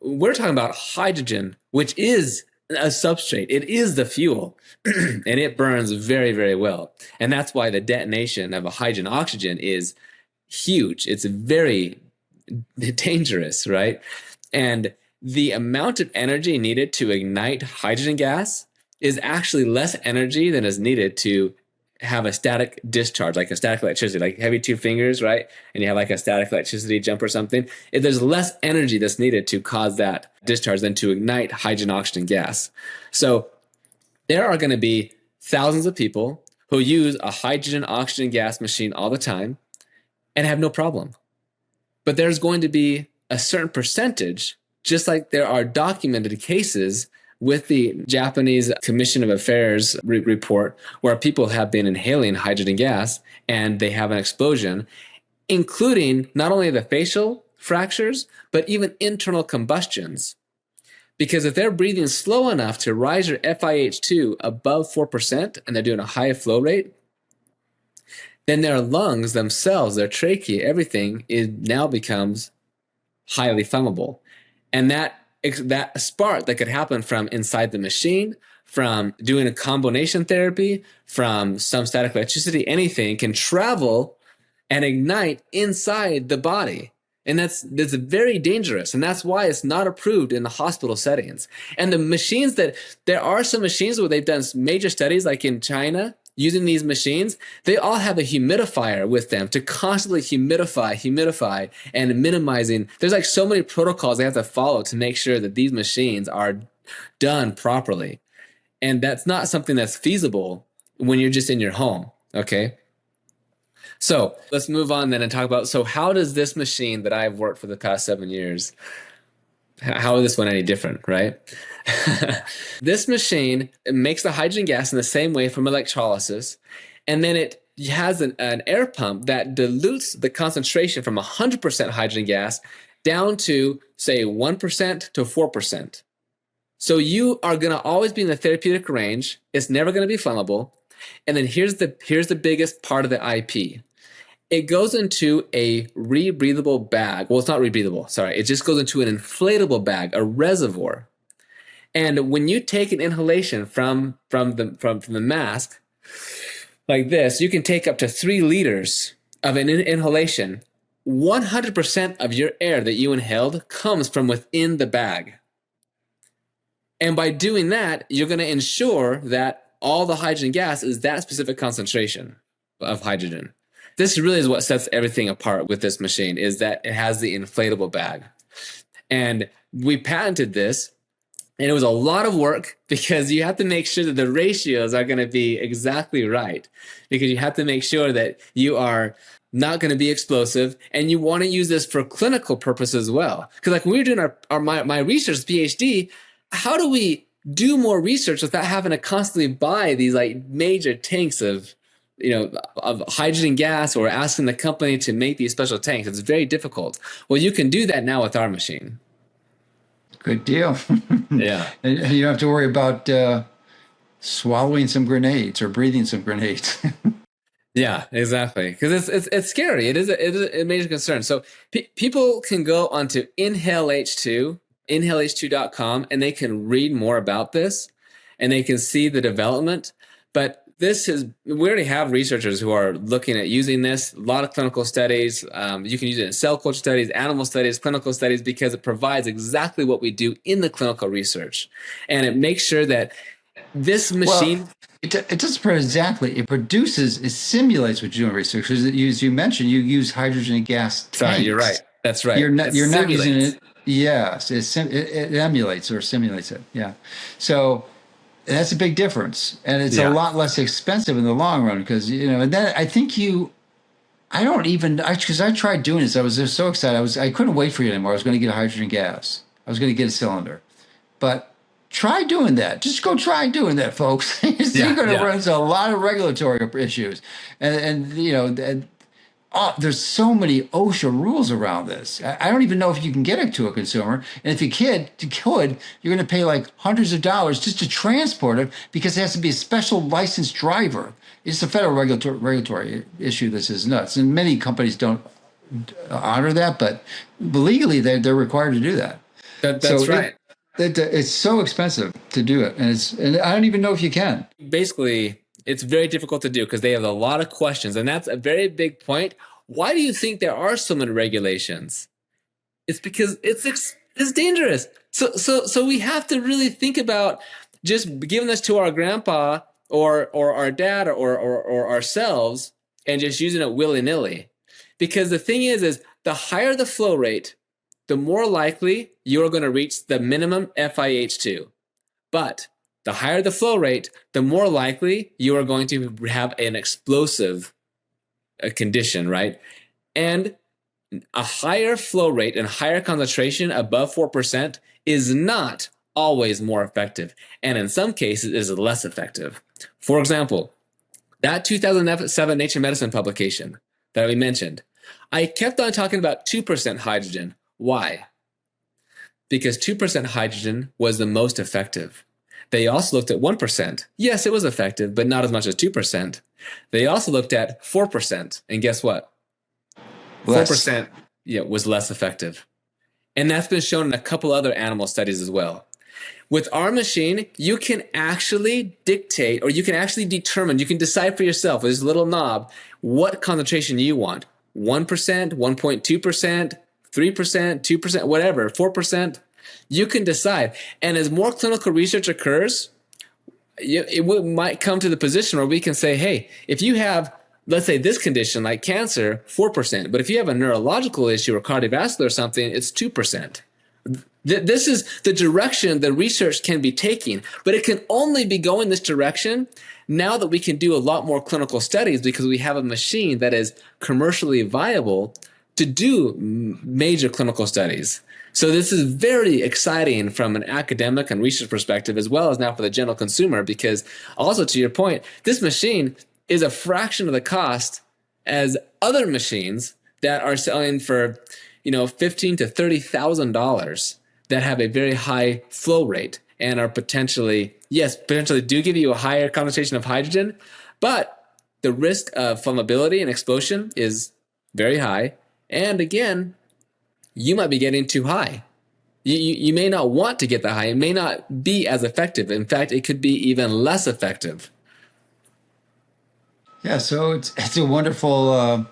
We're talking about hydrogen, which is a substrate. It is the fuel, and it burns very, very well. And that's why the detonation of a hydrogen oxygen is huge. It's very dangerous, right? And the amount of energy needed to ignite hydrogen gas is actually less energy than is needed to have a static discharge, like a static electricity, like heavy two fingers, right? And you have like a static electricity jump or something. If there's less energy that's needed to cause that discharge than to ignite hydrogen oxygen gas. So there are going to be thousands of people who use a hydrogen oxygen gas machine all the time and have no problem. But there's going to be a certain percentage, just like there are documented cases with the Japanese Commission of Affairs report, where people have been inhaling hydrogen gas and they have an explosion, including not only the facial fractures, but even internal combustions. Because if they're breathing slow enough to rise your FiH₂ above 4% and they're doing a high flow rate, then their lungs themselves, their trachea, everything now becomes highly flammable. And that spark that could happen from inside the machine, from doing a combination therapy, from some static electricity, anything can travel and ignite inside the body. And that's very dangerous. And that's why it's not approved in the hospital settings. And the machines there are some machines where they've done major studies, like in China, using these machines, they all have a humidifier with them to constantly humidify, and minimizing. There's like so many protocols they have to follow to make sure that these machines are done properly. And that's not something that's feasible when you're just in your home, okay? So let's move on then and talk about, so how does this machine that I've worked for the past 7 years, how is this one any different, right? This machine makes the hydrogen gas in the same way from electrolysis, and then it has an air pump that dilutes the concentration from 100% hydrogen gas down to, say, 1% to 4%. So you are going to always be in the therapeutic range. It's never going to be flammable. And then here's the biggest part of the IP. It goes into a rebreathable bag. Well, it's not rebreathable. Sorry. It just goes into an inflatable bag, a reservoir. And when you take an inhalation from the mask like this, you can take up to 3 liters of an inhalation. 100% of your air that you inhaled comes from within the bag. And by doing that, you're going to ensure that all the hydrogen gas is that specific concentration of hydrogen. This really is what sets everything apart with this machine, is that it has the inflatable bag. And we patented this, and it was a lot of work because you have to make sure that the ratios are going to be exactly right, because you have to make sure that you are not going to be explosive, and you want to use this for clinical purposes as well. Because like when we were doing my research, PhD, how do we do more research without having to constantly buy these like major tanks of hydrogen gas, or asking the company to make these special tanks? It's very difficult. Well, you can do that now with our machine. Good deal. Yeah. And you don't have to worry about swallowing some grenades or breathing some grenades. Yeah, exactly. Because it's scary. It is a major concern. So people can go onto inhalH₂, inhalH₂.com, and they can read more about this, and they can see the development. But we already have researchers who are looking at using this. A lot of clinical studies. You can use it in cell culture studies, animal studies, clinical studies, because it provides exactly what we do in the clinical research, and it makes sure that this machine. Well, it doesn't exactly. It simulates what you do in research. As you mentioned, you use hydrogen gas tanks. Sorry, you're right. That's right. You're not using it. Yes, it emulates or simulates it. Yeah. So that's a big difference, and it's a lot less expensive in the long run, because and then I think because I tried doing this. I was just so excited. I couldn't wait for you anymore. I was going to get a hydrogen gas. I was going to get a cylinder, but try doing that. Just go try doing that, folks. You're going to run into a lot of regulatory issues, and there's so many OSHA rules around this. I don't even know if you can get it to a consumer. And if you could, you're going to pay like hundreds of dollars just to transport it, because it has to be a special licensed driver. It's a federal regulatory issue. This is nuts. And many companies don't honor that, but legally they're required to do that. That's right. It's so expensive to do it. And I don't even know if you can. Basically, it's very difficult to do because they have a lot of questions, and that's a very big point. Why do you think there are so many regulations? It's because it's dangerous. So we have to really think about just giving this to our grandpa or our dad or ourselves and just using it willy-nilly. Because the thing is the higher the flow rate, the more likely you're going to reach the minimum FiH₂. But the higher the flow rate, the more likely you are going to have an explosive condition, right? And a higher flow rate and higher concentration above 4% is not always more effective. And in some cases, is less effective. For example, that 2007 Nature Medicine publication that we mentioned, I kept on talking about 2% hydrogen. Why? Because 2% hydrogen was the most effective. They also looked at 1%. Yes, it was effective, but not as much as 2%. They also looked at 4%. And guess what? 4% was less effective. And that's been shown in a couple other animal studies as well. With our machine, you can actually dictate, or you can actually determine, you can decide for yourself with this little knob what concentration you want. 1%, 1.2%, 3%, 2%, whatever, 4%. You can decide. And as more clinical research occurs, might come to the position where we can say, hey, if you have, let's say, this condition like cancer, 4%, but if you have a neurological issue or cardiovascular or something, it's 2%. This is the direction the research can be taking, but it can only be going this direction now that we can do a lot more clinical studies because we have a machine that is commercially viable to do major clinical studies. So this is very exciting from an academic and research perspective, as well as now for the general consumer, because also to your point, this machine is a fraction of the cost as other machines that are selling for, $15,000 to $30,000 that have a very high flow rate and are potentially do give you a higher concentration of hydrogen, but the risk of flammability and explosion is very high. And again, you might be getting too high. You may not want to get that high. It may not be as effective. In fact, it could be even less effective. Yeah, so it's a wonderful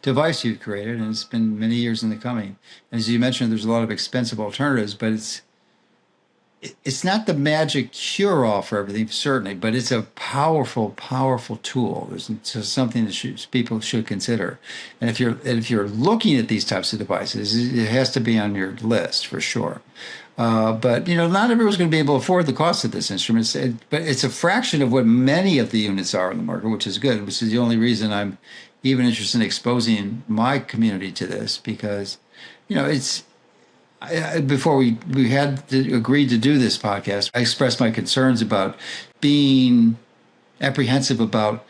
device you've created, and it's been many years in the coming. As you mentioned, there's a lot of expensive alternatives, but it's not the magic cure-all for everything, certainly, but it's a powerful, powerful tool. It's something that people should consider. And if you're looking at these types of devices, it has to be on your list for sure. But not everyone's going to be able to afford the cost of this instrument. But it's a fraction of what many of the units are in the market, which is good. Which is the only reason I'm even interested in exposing my community to this, because it's. Before we had agreed to do this podcast, I expressed my concerns about being apprehensive about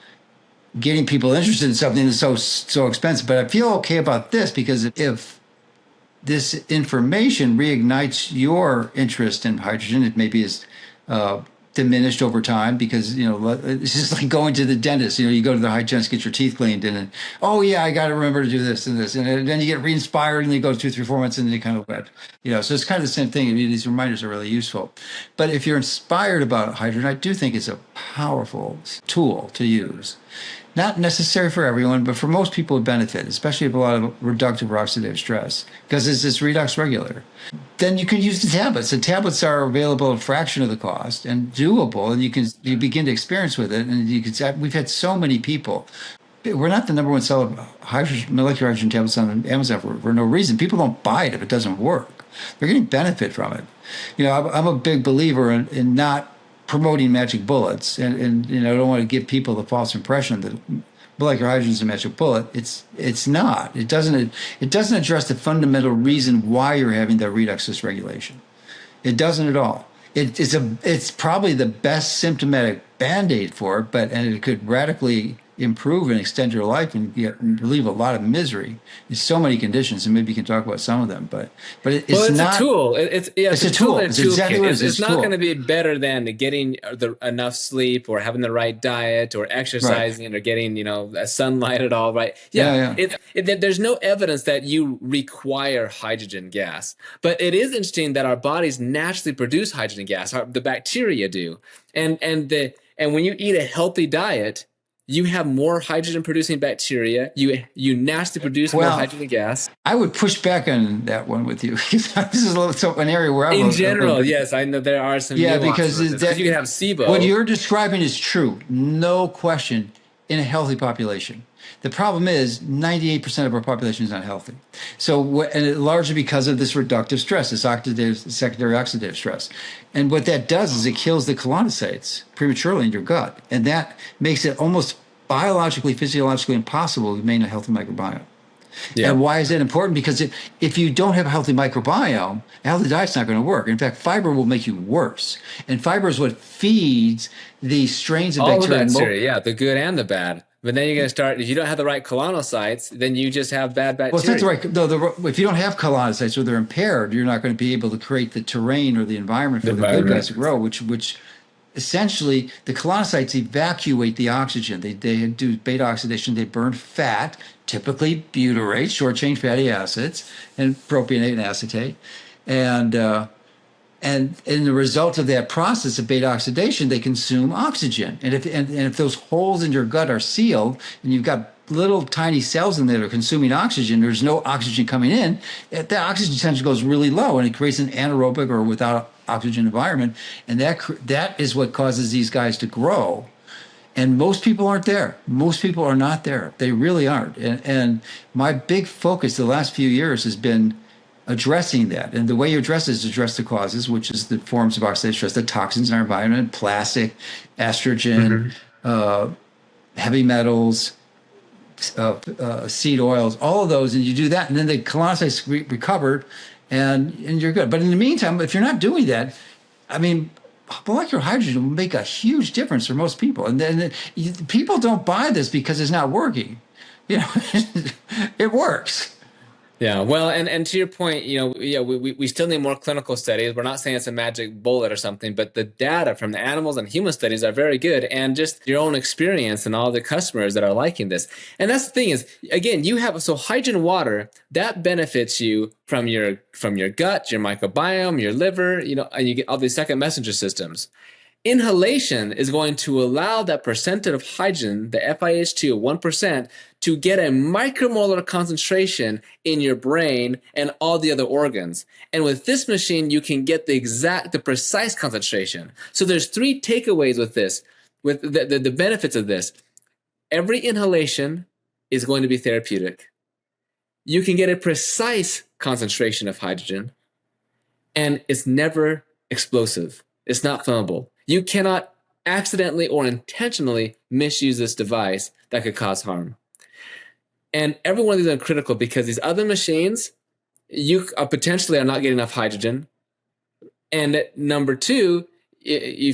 getting people interested in something that's so expensive. But I feel okay about this because if this information reignites your interest in hydrogen, it maybe is diminished over time because, it's just like going to the dentist. You go to the hygienist, get your teeth cleaned, and then, oh, yeah, I got to remember to do this and this. And then you get re-inspired and you go 2, 3, 4 months and then you kind of wet. So it's kind of the same thing. I mean, these reminders are really useful. But if you're inspired about hydrogen, I do think it's a powerful tool to use. Not necessary for everyone, but for most people it benefit, especially if a lot of reductive or oxidative stress, because it's this redox regulator. Then you can use the tablets. The tablets are available at a fraction of the cost and doable, and you begin to experience with it. And we've had so many people. We're not the number one seller of molecular hydrogen tablets on Amazon for no reason. People don't buy it if it doesn't work. They're getting benefit from it. I'm a big believer in not promoting magic bullets, and I don't want to give people the false impression that molecular hydrogen is a magic bullet. It's not. It doesn't address the fundamental reason why you're having that redox dysregulation. It doesn't at all. It's probably the best symptomatic band-aid for it, and it could radically improve and extend your life and relieve a lot of misery in so many conditions, and maybe you can talk about some of them. But it's not a tool. It's a tool. It's exactly what it is. It's not going to be better than getting enough sleep or having the right diet or exercising or getting sunlight at all. Right? Yeah. There's no evidence that you require hydrogen gas, but it is interesting that our bodies naturally produce hydrogen gas. The bacteria do, and when you eat a healthy diet, you have more hydrogen-producing bacteria. You naturally produce more hydrogen gas. I would push back on that one with you. This is an area where in general, yes, I know there are some. Because you can have SIBO. What you're describing is true, no question, in a healthy population. The problem is 98% of our population is not healthy. So, and largely because of this reductive stress, this secondary oxidative stress. And what that does is it kills the colonocytes prematurely in your gut. And that makes it almost biologically, physiologically impossible to maintain a healthy microbiome. Yeah. And why is that important? Because if you don't have a healthy microbiome, a healthy diet's not going to work. In fact, fiber will make you worse. And fiber is what feeds the strains of bacteria. All the bacteria, the good and the bad. But then you're going to start, if you don't have the right colonocytes, then you just have bad bacteria. Well, it's not the right. No, if you don't have colonocytes or they're impaired, you're not going to be able to create the terrain or the environment for the good guys to grow, which essentially the colonocytes evacuate the oxygen. They do beta oxidation. They burn fat typically butyrate, short chain fatty acids, and propionate and acetate, and and in the result of that process of beta oxidation, they consume oxygen. And if those holes in your gut are sealed and you've got little tiny cells in there that are consuming oxygen, there's no oxygen coming in, that oxygen tension goes really low and it creates an anaerobic or without oxygen environment. And that is what causes these guys to grow. And most people aren't there. Most people are not there. They really aren't. And my big focus the last few years has been addressing that. And the way you address it is address the causes, which is the forms of oxidative stress, the toxins in our environment, plastic, estrogen, heavy metals, seed oils, all of those. And you do that, and then the colonicites recovered, and you're good. But in the meantime, if you're not doing that, I mean, molecular hydrogen will make a huge difference for most people. And then people don't buy this because it's not working. You know, it works. Yeah, well, and to your point, yeah, we still need more clinical studies. We're not saying it's a magic bullet or something, but the data from the animals and human studies are very good, and just your own experience and all the customers that are liking this. And that's the thing is, again, so hydrogen water that benefits you from your gut, your microbiome, your liver, and you get all these second messenger systems. Inhalation is going to allow that percentage of hydrogen, the FiH₂, 1%, to get a micromolar concentration in your brain and all the other organs. And with this machine, you can get the precise concentration. So there's 3 takeaways with this, with the benefits of this. Every inhalation is going to be therapeutic. You can get a precise concentration of hydrogen, and it's never explosive. It's not flammable. You cannot accidentally or intentionally misuse this device that could cause harm. And every one of these are critical because these other machines, you potentially are not getting enough hydrogen. And number 2, you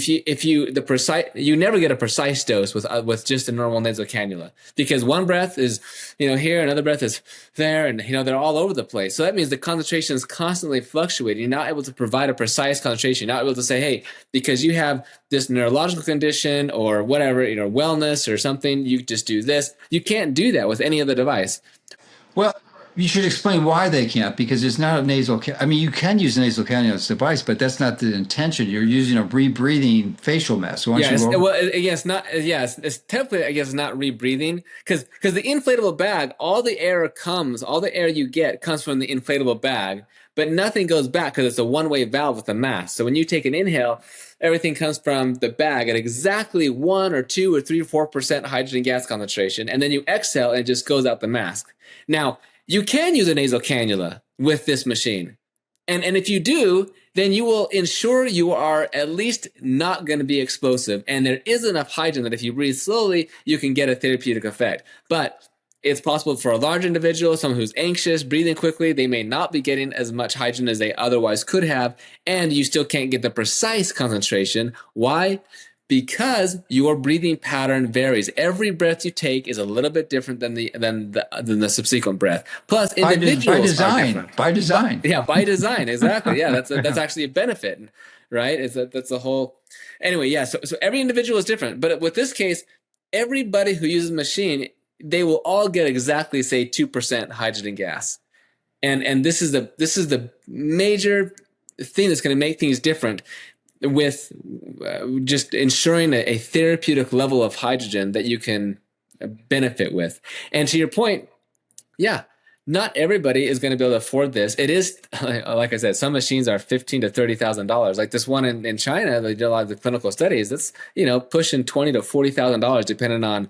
never get a precise dose with just a normal nasal cannula, because one breath is here, another breath is there, and they're all over the place. So that means the concentration is constantly fluctuating. You're not able to provide a precise concentration. You're not able to say, hey, because you have this neurological condition or whatever, wellness or something, you just do this. You can't do that with any other device. Well, you should explain why they can't, because it's not a nasal. I mean, you can use a nasal cannula as a device, but that's not the intention. You're using a rebreathing facial mask. It's not. Yeah, it's technically, I guess, not rebreathing because the inflatable bag, all the air you get comes from the inflatable bag, but nothing goes back because it's a one-way valve with a mask. So when you take an inhale, everything comes from the bag at exactly 1 or 2 or 3 or 4% hydrogen gas concentration, and then you exhale and it just goes out the mask. Now, you can use a nasal cannula with this machine. And if you do, then you will ensure you are at least not going to be explosive. And there is enough hydrogen that if you breathe slowly, you can get a therapeutic effect. But it's possible for a large individual, someone who's anxious, breathing quickly, they may not be getting as much hydrogen as they otherwise could have. And you still can't get the precise concentration. Why? Because your breathing pattern varies. Every breath you take is a little bit different than the subsequent breath. Plus, individuals by design. Yeah, by design, exactly. Yeah, that's actually a benefit, right? That's the whole. Anyway, yeah. So every individual is different, but with this case, everybody who uses the machine, they will all get exactly, say, 2% hydrogen gas, and this is the major thing that's going to make things different, with just ensuring a therapeutic level of hydrogen that you can benefit with. And to your point, yeah, not everybody is going to be able to afford this. It is, like I said, some machines are $15,000 to $30,000. Like this one in China, they did a lot of the clinical studies. That's pushing $20,000 to $40,000, depending on.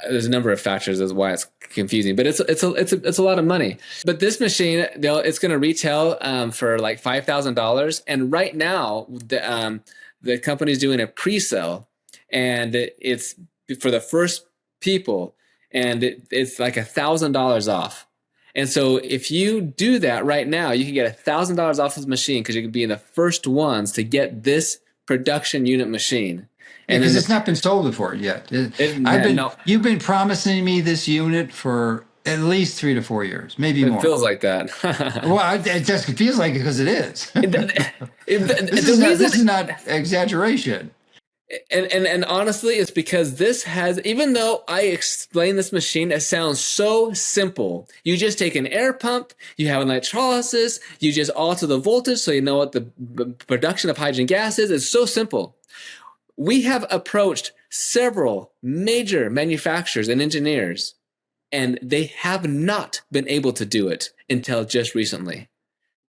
There's a number of factors as why it's confusing, but it's a lot of money. But this machine, it's going to retail for like $5,000, and right now the company's doing a pre-sale, and it's for the first people, and it's like $1,000 off. And so if you do that right now, you can get $1,000 off this machine because you can be in the first ones to get this production unit machine. Because it's not been sold before yet. You've been promising me this unit for at least 3 to 4 years, maybe more. It feels like that. Well, it just feels like it because it is. This is not exaggeration. And honestly, it's because this has, even though I explain this machine, it sounds so simple. You just take an air pump, you have an electrolysis, you just alter the voltage so you know what the production of hydrogen gas is. It's so simple. We have approached several major manufacturers and engineers, and they have not been able to do it until just recently.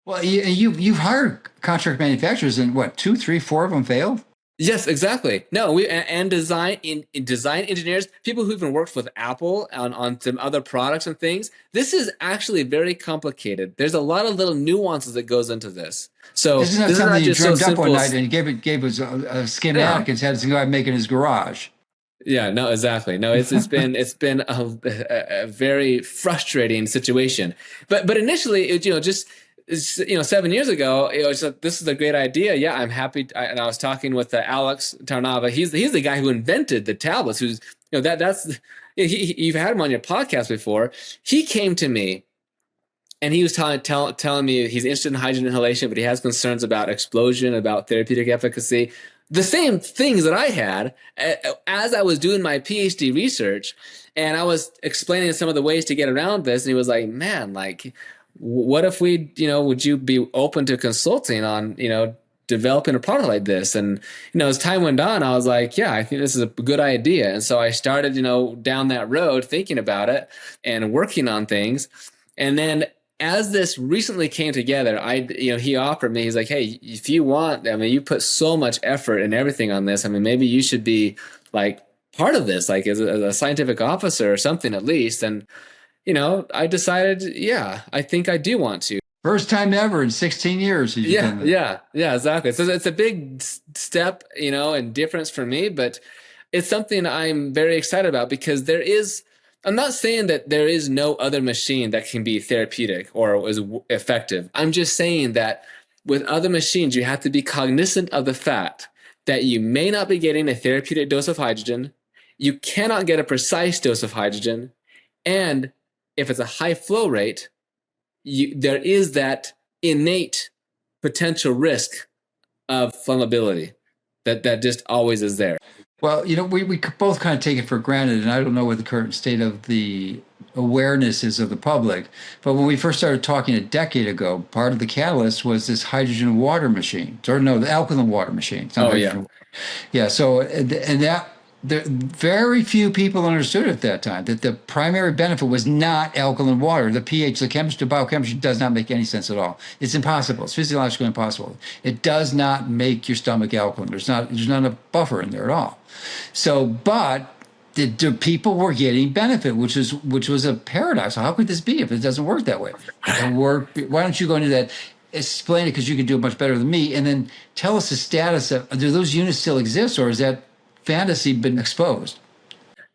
Well, you've hired contract manufacturers, and what, two, three, four of them failed? Yes, exactly. No, we and in design engineers, people who even worked with Apple on some other products and things. This is actually very complicated. There's a lot of little nuances that goes into this. So This is not this is something not you just so dreamt up one simple. night and gave us a schematic No. and had to go out and make it in his garage. Yeah, no, exactly. No, it's been a very frustrating situation. But initially, just 7 years ago, it was like, this is a great idea. Yeah, I'm happy. And I was talking with Alex Tarnava. He's the guy who invented the tablets. Who's that's you've had him on your podcast before. He came to me and he was telling me he's interested in hydrogen inhalation, but he has concerns about explosion, about therapeutic efficacy. The same things that I had as I was doing my PhD research, and I was explaining some of the ways to get around this. And he was like, "Man, like, what if we, would you be open to consulting on, developing a product like this?" And as time went on, I was like, "Yeah, I think this is a good idea." And so I started, down that road, thinking about it and working on things, and then as this recently came together, he offered me, he's like, "Hey, if you want, I mean, you put so much effort and everything on this. I mean, maybe you should be like part of this, like as a scientific officer or something at least." And, I decided, yeah, I think I do want to. First time ever in 16 years he's Yeah, done that. yeah, exactly. So it's a big step, and difference for me, but it's something I'm very excited about because I'm not saying that there is no other machine that can be therapeutic or is effective. I'm just saying that with other machines, you have to be cognizant of the fact that you may not be getting a therapeutic dose of hydrogen. You cannot get a precise dose of hydrogen. And if it's a high flow rate, there is that innate potential risk of flammability that just always is there. Well, we could both kind of take it for granted, and I don't know what the current state of the awareness is of the public. But when we first started talking a decade ago, part of the catalyst was this hydrogen water machine, or no, the alkaline water machine. It's not Oh yeah. hydrogen. Yeah. So, and that very few people understood at that time that the primary benefit was not alkaline water. The pH, the chemistry, the biochemistry does not make any sense at all. It's impossible. It's physiologically impossible. It does not make your stomach alkaline. There's not a buffer in there at all. So, but the people were getting benefit, which was a paradox. So how could this be if it doesn't work that way? Why don't you go into that? Explain it because you can do it much better than me, and then tell us the status of, do those units still exist, or is that fantasy been exposed?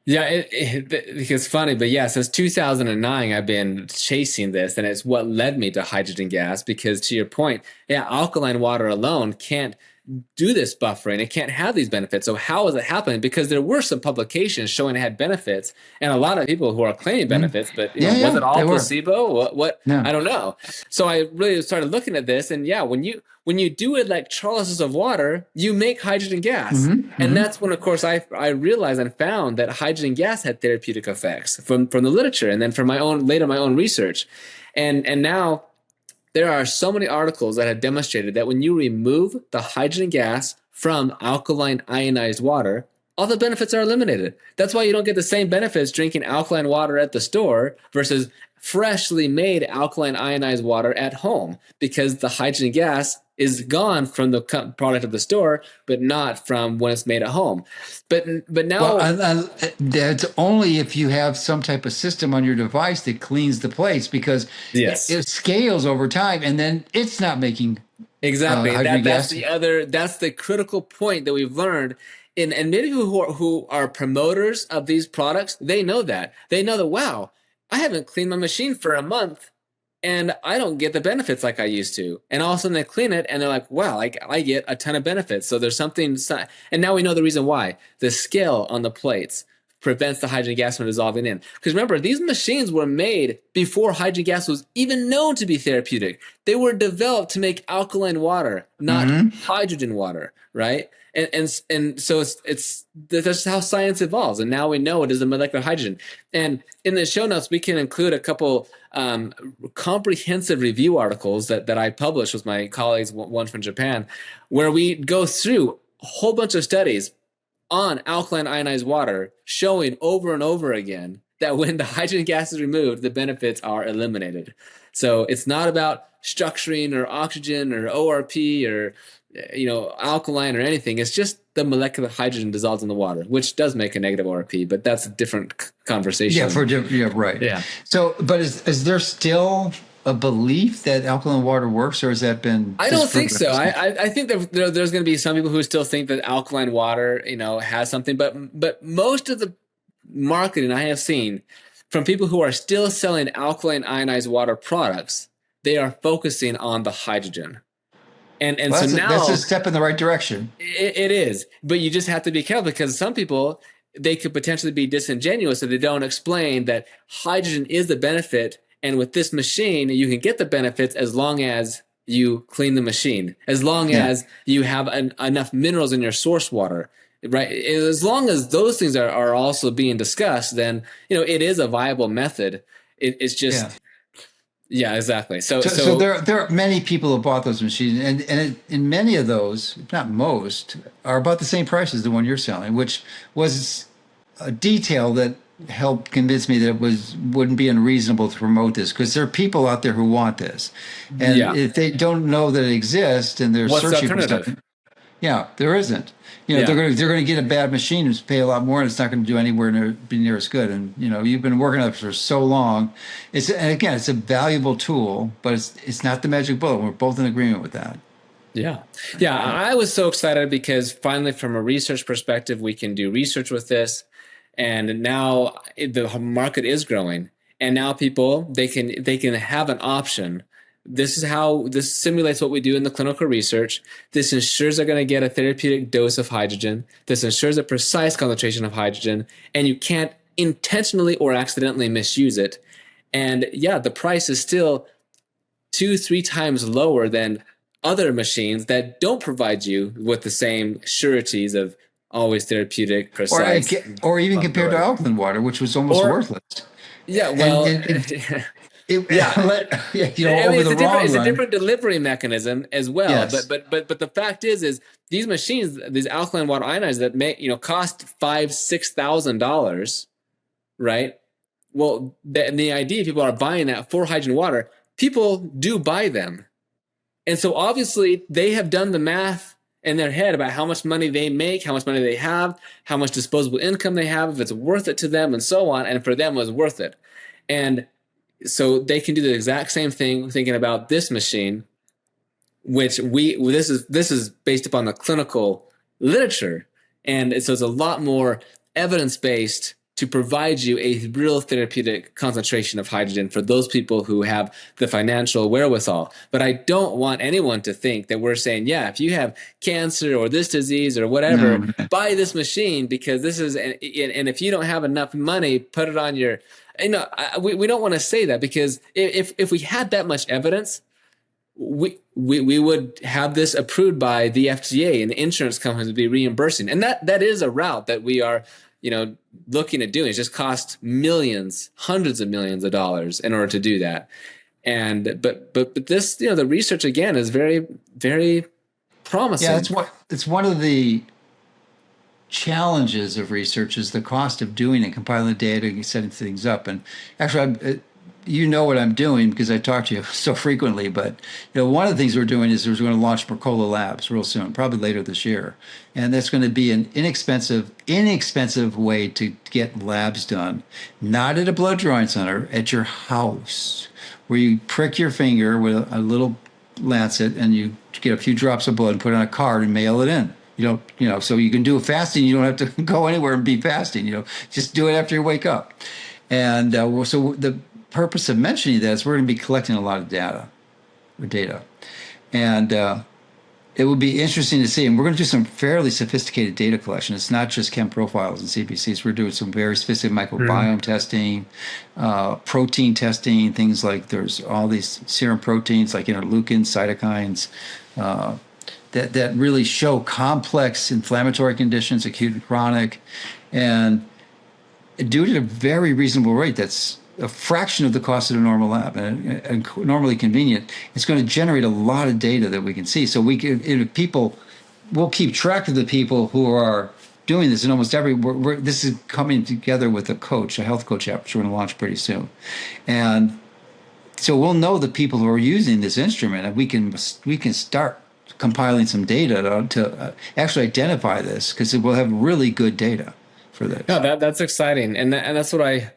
Yeah, it's funny, but yeah, since 2009, I've been chasing this, and it's what led me to hydrogen gas. Because to your point, yeah, alkaline water alone can't do this buffering. It can't have these benefits. So how is it happening? Because there were some publications showing it had benefits, and a lot of people who are claiming benefits, but was it all placebo? What? No. I don't know. So I really started looking at this, and yeah, when you do electrolysis of water, you make hydrogen gas, and that's when, of course, I realized and found that hydrogen gas had therapeutic effects from the literature, and then from my own research, and now there are so many articles that have demonstrated that when you remove the hydrogen gas from alkaline ionized water, all the benefits are eliminated. That's why you don't get the same benefits drinking alkaline water at the store versus freshly made alkaline ionized water at home, because the hydrogen gas is gone from the product of the store, but not from when it's made at home. But now, well, that's only if you have some type of system on your device that cleans the plates, because yes, it scales over time, and then it's not making exactly. That's That's the critical point that we've learned. And many people who are promoters of these products, they know that. They know that, wow, I haven't cleaned my machine for a month and I don't get the benefits like I used to. And all of a sudden they clean it and they're like, wow, I get a ton of benefits. So there's something, and now we know the reason why. The scale on the plates prevents the hydrogen gas from dissolving in. Because remember, these machines were made before hydrogen gas was even known to be therapeutic. They were developed to make alkaline water, not hydrogen water, right? And so it's that's how science evolves, and now we know it is a molecular hydrogen. And in the show notes, we can include a couple comprehensive review articles that I published with my colleagues, one from Japan, where we go through a whole bunch of studies on alkaline ionized water, showing over and over again that when the hydrogen gas is removed, the benefits are eliminated. So it's not about structuring or oxygen or ORP or alkaline or anything. It's just the molecular hydrogen dissolves in the water, which does make a negative ORP, but that's a different conversation. Yeah, right. Yeah. So, but is there still a belief that alkaline water works, or has that been? I don't think so. I think that there's going to be some people who still think that alkaline water, has something, but most of the marketing I have seen from people who are still selling alkaline ionized water products, they are focusing on the hydrogen. And well, so now that's a step in the right direction. It is, but you just have to be careful because some people, they could potentially be disingenuous if they don't explain that hydrogen is the benefit. And with this machine, you can get the benefits as long as you clean the machine, as long as you have enough minerals in your source water, right? As long as those things are also being discussed, then, it is a viable method. It's just, yeah, exactly. So there are many people who bought those machines, and many of those, if not most, are about the same price as the one you're selling, which was a detail that helped convince me that it wouldn't be unreasonable to promote this, because there are people out there who want this, and if they don't know that it exists and they're searching for something, there isn't. They're going to get a bad machine and pay a lot more, and it's not going to do anywhere be near as good. And you've been working on it for so long. It's a valuable tool, but it's not the magic bullet. We're both in agreement with that. Yeah. I was so excited because finally, from a research perspective, we can do research with this, and now the market is growing, and now people they can have an option. This simulates what we do in the clinical research. This ensures they're going to get a therapeutic dose of hydrogen. This ensures a precise concentration of hydrogen, and you can't intentionally or accidentally misuse it. And the price is still 2-3 times lower than other machines that don't provide you with the same sureties of always therapeutic, precise. Or even compared to alkaline water, which was almost worthless. Yeah, well... It's a different delivery mechanism as well. Yes. But the fact is these machines, these alkaline water ionizers that may cost $5,000-$6,000, right? Well, the idea people are buying that for hydrogen water, people do buy them, and so obviously they have done the math in their head about how much money they make, how much money they have, how much disposable income they have, if it's worth it to them, and so on. And for them, it was worth it, and so they can do the exact same thing thinking about this machine, which this is based upon the clinical literature. And so it's a lot more evidence-based to provide you a real therapeutic concentration of hydrogen for those people who have the financial wherewithal. But I don't want anyone to think that we're saying, if you have cancer or this disease or whatever, buy this machine because this is, and if you don't have enough money, put it on your... we don't want to say that, because if we had that much evidence, we would have this approved by the FDA and the insurance companies would be reimbursing. And that is a route that we are, looking at doing. It just costs millions, hundreds of millions of dollars in order to do that. And but this, the research again is very, very promising. Yeah, it's one of the challenges of research is the cost of doing it, compiling the data, and setting things up. And actually, what I'm doing because I talk to you so frequently. But one of the things we're doing is we're going to launch Mercola Labs real soon, probably later this year, and that's going to be an inexpensive way to get labs done, not at a blood drawing center, at your house, where you prick your finger with a little lancet and you get a few drops of blood and put it on a card and mail it in. So you can do fasting. You don't have to go anywhere and be fasting. Just do it after you wake up. And so the purpose of mentioning that is we're going to be collecting a lot of data, and it would be interesting to see. And we're going to do some fairly sophisticated data collection. It's not just chem profiles and CBCs. We're doing some very sophisticated microbiome testing, protein testing, things like there's all these serum proteins like interleukins, cytokines, that really show complex inflammatory conditions, acute and chronic, and do it at a very reasonable rate. That's a fraction of the cost of a normal lab and normally convenient. It's going to generate a lot of data that we can see. So we can, if people, we'll keep track of the people who are doing this in almost every. This is coming together with a coach, a health coach app, which we're going to launch pretty soon, and so we'll know the people who are using this instrument, and we can start compiling some data to actually identify this because we'll have really good data for this. No, that's exciting, and that's what I.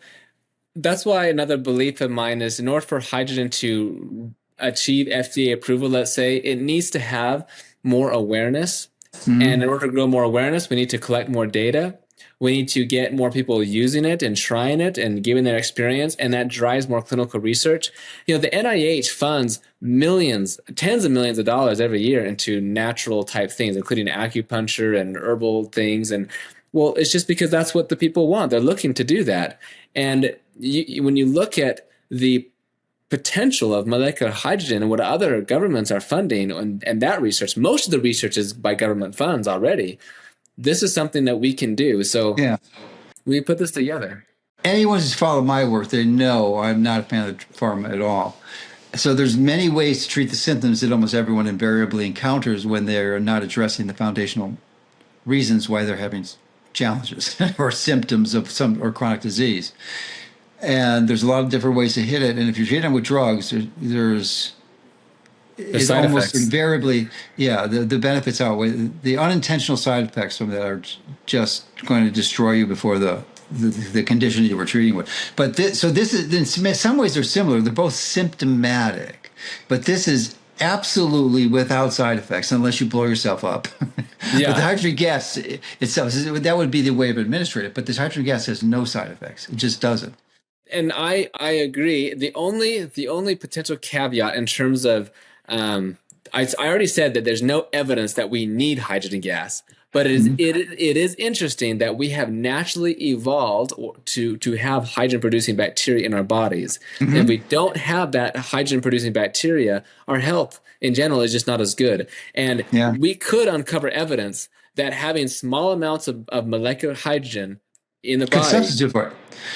That's why another belief of mine is in order for hydrogen to achieve FDA approval, let's say, it needs to have more awareness. Mm-hmm. And in order to grow more awareness, we need to collect more data. We need to get more people using it and trying it and giving their experience. And that drives more clinical research. The NIH funds millions, tens of millions of dollars every year into natural type things, including acupuncture and herbal things. And well, it's just because that's what the people want. They're looking to do that. And when you look at the potential of molecular hydrogen and what other governments are funding and that research, most of the research is by government funds already. This is something that we can do. So yeah, we put this together. Anyone who's followed my work, they know I'm not a fan of pharma at all. So there's many ways to treat the symptoms that almost everyone invariably encounters when they're not addressing the foundational reasons why they're having challenges or symptoms of some or chronic disease. And there's a lot of different ways to hit it. And if you're hitting them with drugs, there's it's almost invariably, the benefits outweigh the unintentional side effects from that are just going to destroy you before the condition you were treating with. But this is, in some ways they're similar. They're both symptomatic, but this is absolutely without side effects unless you blow yourself up. Yeah. But the hydrogen gas itself, that would be the way of administering it. But this hydrogen gas has no side effects. It just doesn't. And I agree. The only potential caveat in terms of I already said that there's no evidence that we need hydrogen gas, but it is interesting that we have naturally evolved to have hydrogen producing bacteria in our bodies. Mm-hmm. And if we don't have that hydrogen producing bacteria, our health in general is just not as good. And we could uncover evidence that having small amounts of molecular hydrogen in the body substitute for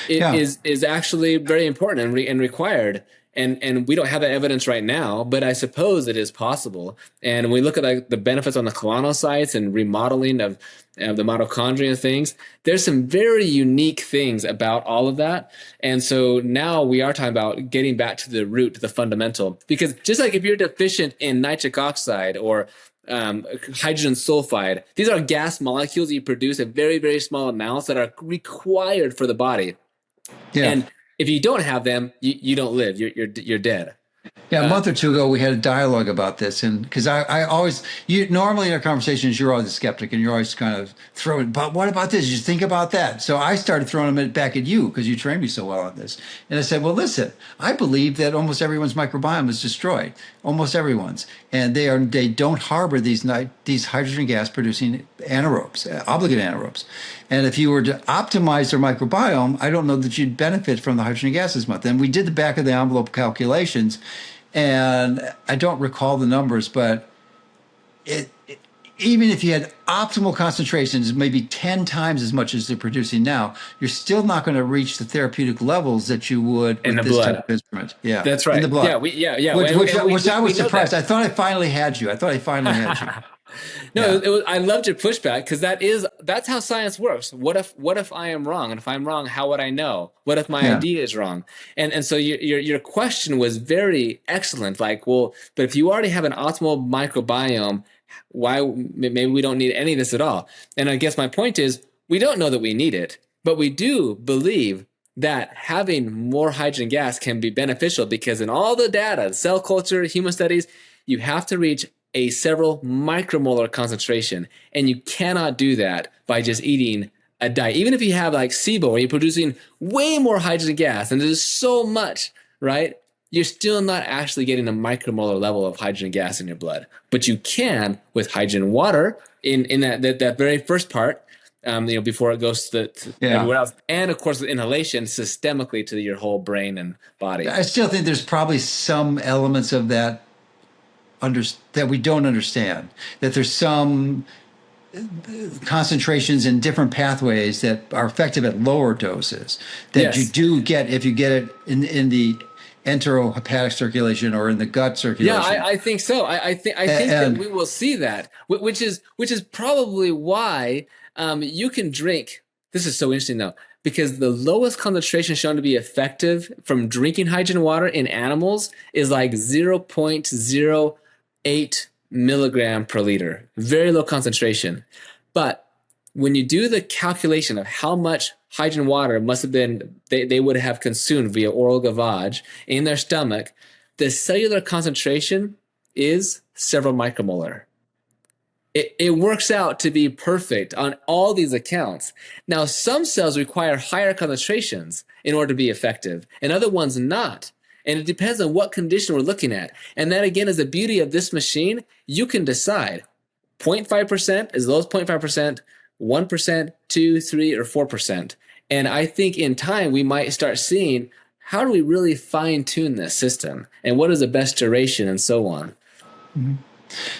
it. Is actually very important and required. And we don't have that evidence right now, but I suppose it is possible. And when we look at the benefits on the colonocytes and remodeling of the mitochondria and things, there's some very unique things about all of that. And so now we are talking about getting back to the root, to the fundamental. Because just like if you're deficient in nitric oxide or hydrogen sulfide, these are gas molecules you produce at very, very small amounts that are required for the body. Yeah. And if you don't have them, you don't live. You're dead. Yeah, a month or two ago, we had a dialogue about this, and because I always, normally in our conversations, you're always a skeptic, and you're always kind of throwing, but what about this? You think about that. So I started throwing them back at you because you trained me so well on this, and I said, well, listen, I believe that almost everyone's microbiome is destroyed, almost everyone's, and they don't harbor these hydrogen gas producing anaerobes, obligate anaerobes, and if you were to optimize their microbiome, I don't know that you'd benefit from the hydrogen gas as much. And we did the back of the envelope calculations. And I don't recall the numbers, but even if you had optimal concentrations, maybe 10 times as much as they're producing now, you're still not going to reach the therapeutic levels that you would in with this type of instrument. Yeah, that's right. In the blood. Which I was surprised. I thought I finally had you. No, I loved your pushback because that's how science works. What if I am wrong? And if I'm wrong, how would I know? What if my idea is wrong? And so your question was very excellent. Like, well, but if you already have an optimal microbiome, why maybe we don't need any of this at all? And I guess my point is we don't know that we need it, but we do believe that having more hydrogen gas can be beneficial because in all the data, cell culture, human studies, you have to reach a several micromolar concentration. And you cannot do that by just eating a diet. Even if you have like SIBO, where you're producing way more hydrogen gas, and there's so much, right? you're still not actually getting a micromolar level of hydrogen gas in your blood. But you can with hydrogen water in that very first part, before it goes to Yeah. everywhere else. And of course, with inhalation systemically to your whole brain and body. I still think there's probably some elements of that that we don't understand. That there's some concentrations in different pathways that are effective at lower doses that you Yes. do get if you get it in the enterohepatic circulation or in the gut Yeah, circulation. I think so. I think that And we will see that, which is probably why you can drink. This is so interesting though, because the lowest concentration shown to be effective from drinking hydrogen water in animals is like 0.08 milligram per liter, very low concentration. But when you do the calculation of how much hydrogen water must have been they would have consumed via oral gavage in their stomach, the cellular concentration is several micromolar. It works out to be perfect on all these accounts. Now, some cells require higher concentrations in order to be effective, and other ones not. And it depends on what condition we're looking at. And that, again, is the beauty of this machine. You can decide 0.5%, as low as 0.5%, 1%, 2, 3, or 4%. And I think in time, we might start seeing how do we really fine tune this system and what is the best duration and so on.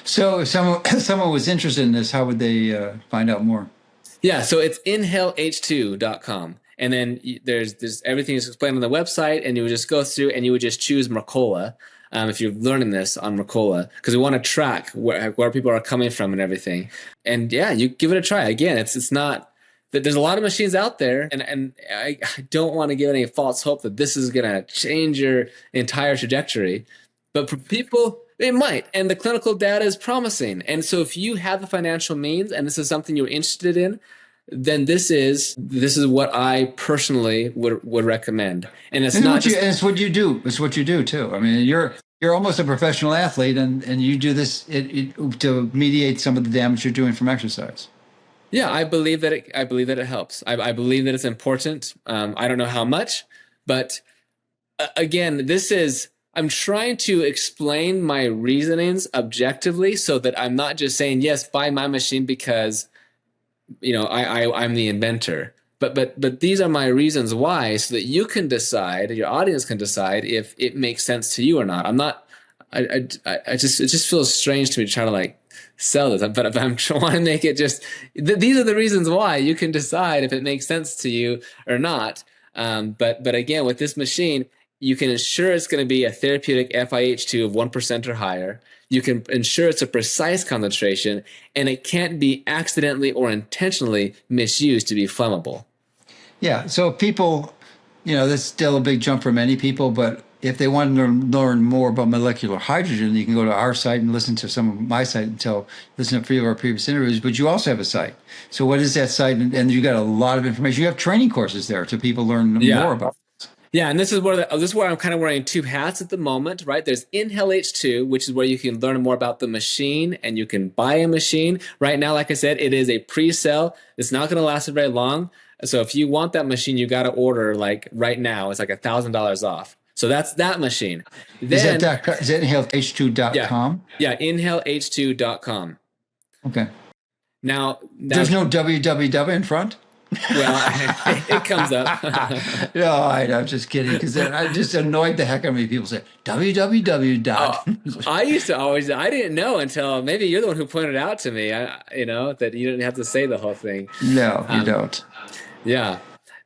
so if someone was interested in this, how would they find out more? Yeah, so it's inhaleh2.com. And then there's everything is explained on the website, and you would just go through and you would just choose Mercola if you're learning this on Mercola, because we want to track where people are coming from and everything. And yeah, you give it a try. Again, it's not that there's a lot of machines out there, and I don't want to give any false hope that this is going to change your entire trajectory. But for people, it might, and the clinical data is promising. And so if you have the financial means and this is something you're interested in, then this is what I personally would recommend. And it's not just It's what you do. It's what you do too. I mean, you're almost a professional athlete, and you do this to mediate some of the damage you're doing from exercise. yeah, I believe that it helps. I believe that it's important. I don't know how much, but again, I'm trying to explain my reasonings objectively so that I'm not just saying, yes, buy my machine because, I'm the inventor. But these are my reasons why, so that you can decide, your audience can decide if it makes sense to you or not. I'm not, it just feels strange to me to try to like sell this, but I'm trying to make it just, these are the reasons why you can decide if it makes sense to you or not. But again, with this machine, you can ensure it's going to be a therapeutic FiH₂ of 1% or higher. You can ensure it's a precise concentration, and it can't be accidentally or intentionally misused to be flammable. Yeah. So people, that's still a big jump for many people, but if they want to learn more about molecular hydrogen, you can go to our site and listen to some of my site listen to a few of our previous interviews, but you also have a site. So what is that site? And you got a lot of information. You have training courses there to people learn more about. Yeah, and this is where I'm kind of wearing two hats at the moment, right? There's inhalH2, which is where you can learn more about the machine and you can buy a machine. Right now, like I said, it is a pre-sale. It's not going to last very long. So if you want that machine, you got to order like right now. It's like $1,000 off. So that's that machine. Then, Is that inhaleh2.com? Yeah, inhaleh2.com. Okay. Now There's no www in front? Well, it comes up. No, I'm just kidding, because I just annoyed the heck out of me. People say www. I used to I didn't know until maybe you're the one who pointed it out to me. That you didn't have to say the whole thing. No, you don't. Yeah.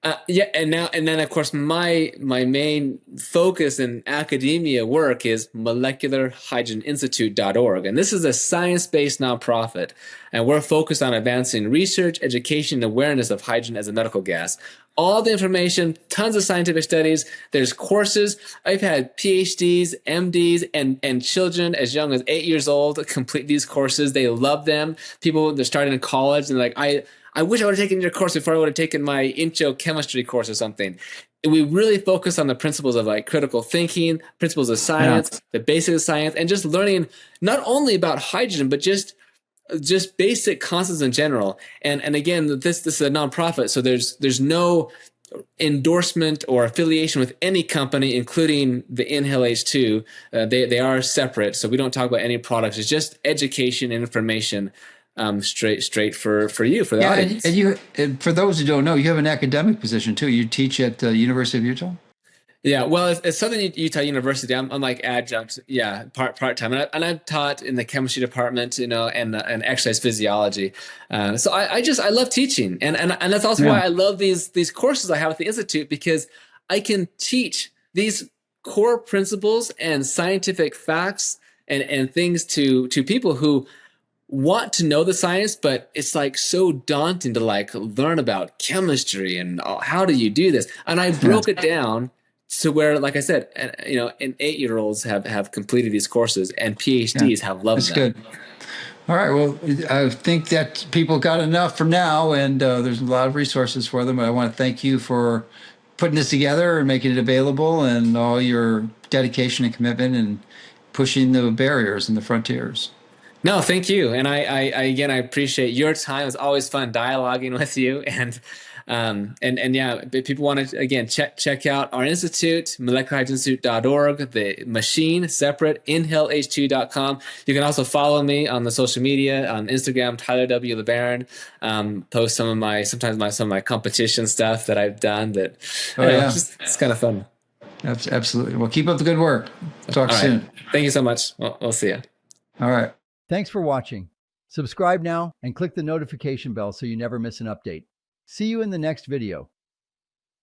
And then of course my main focus in academia work is molecularhydrogeninstitute.org, and this is a science-based nonprofit, and we're focused on advancing research, education, and awareness of hydrogen as a medical gas. All the information, tons of scientific studies. There's courses. I've had PhDs, MDs, and children as young as 8 years old complete these courses. They love them. People, they're starting in college and like, I wish I would have taken your course before I would have taken my intro chemistry course or something. And we really focus on the principles of like critical thinking, principles of science, the basics of science, and just learning not only about hydrogen, but just basic concepts in general. And again, this is a nonprofit, so there's no endorsement or affiliation with any company, including the FiH₂. They are separate, so we don't talk about any products. It's just education and information, straight for you, for the Yeah, audience. and for those who don't know, you have an academic position too. You teach at the University of Utah. Yeah, well, it's Southern Utah University. I'm like adjunct, yeah, part time, and I've taught in the chemistry department, and exercise physiology. So I love teaching, and that's also why Yeah, I love these courses I have at the institute, because I can teach these core principles and scientific facts and things to people who want to know the science, but it's like so daunting to like learn about chemistry and how do you do this. And I yeah, broke it down to where, like I said, and 8-year-olds have completed these courses, and yeah. PhDs have loved That's them. good. All right. Well, I think that people got enough for now, and there's a lot of resources for them. I want to thank you for putting this together and making it available, and all your dedication and commitment, and pushing the barriers and the frontiers. No, thank you. And I again, I appreciate your time. It's always fun dialoguing with you. And yeah, if people want to, again, check out our institute, molecularhydrogeninstitute.org, the machine separate, inhalH2.com. You can also follow me on the social media on Instagram, Tyler W. LeBaron. Post sometimes some of my competition stuff that I've done that, Oh yeah, just, it's kind of fun. absolutely. Well, keep up the good work. Talk All right. soon. Thank you so much. We'll see you. All right. Thanks for watching. Subscribe now and click the notification bell so you never miss an update. See you in the next video.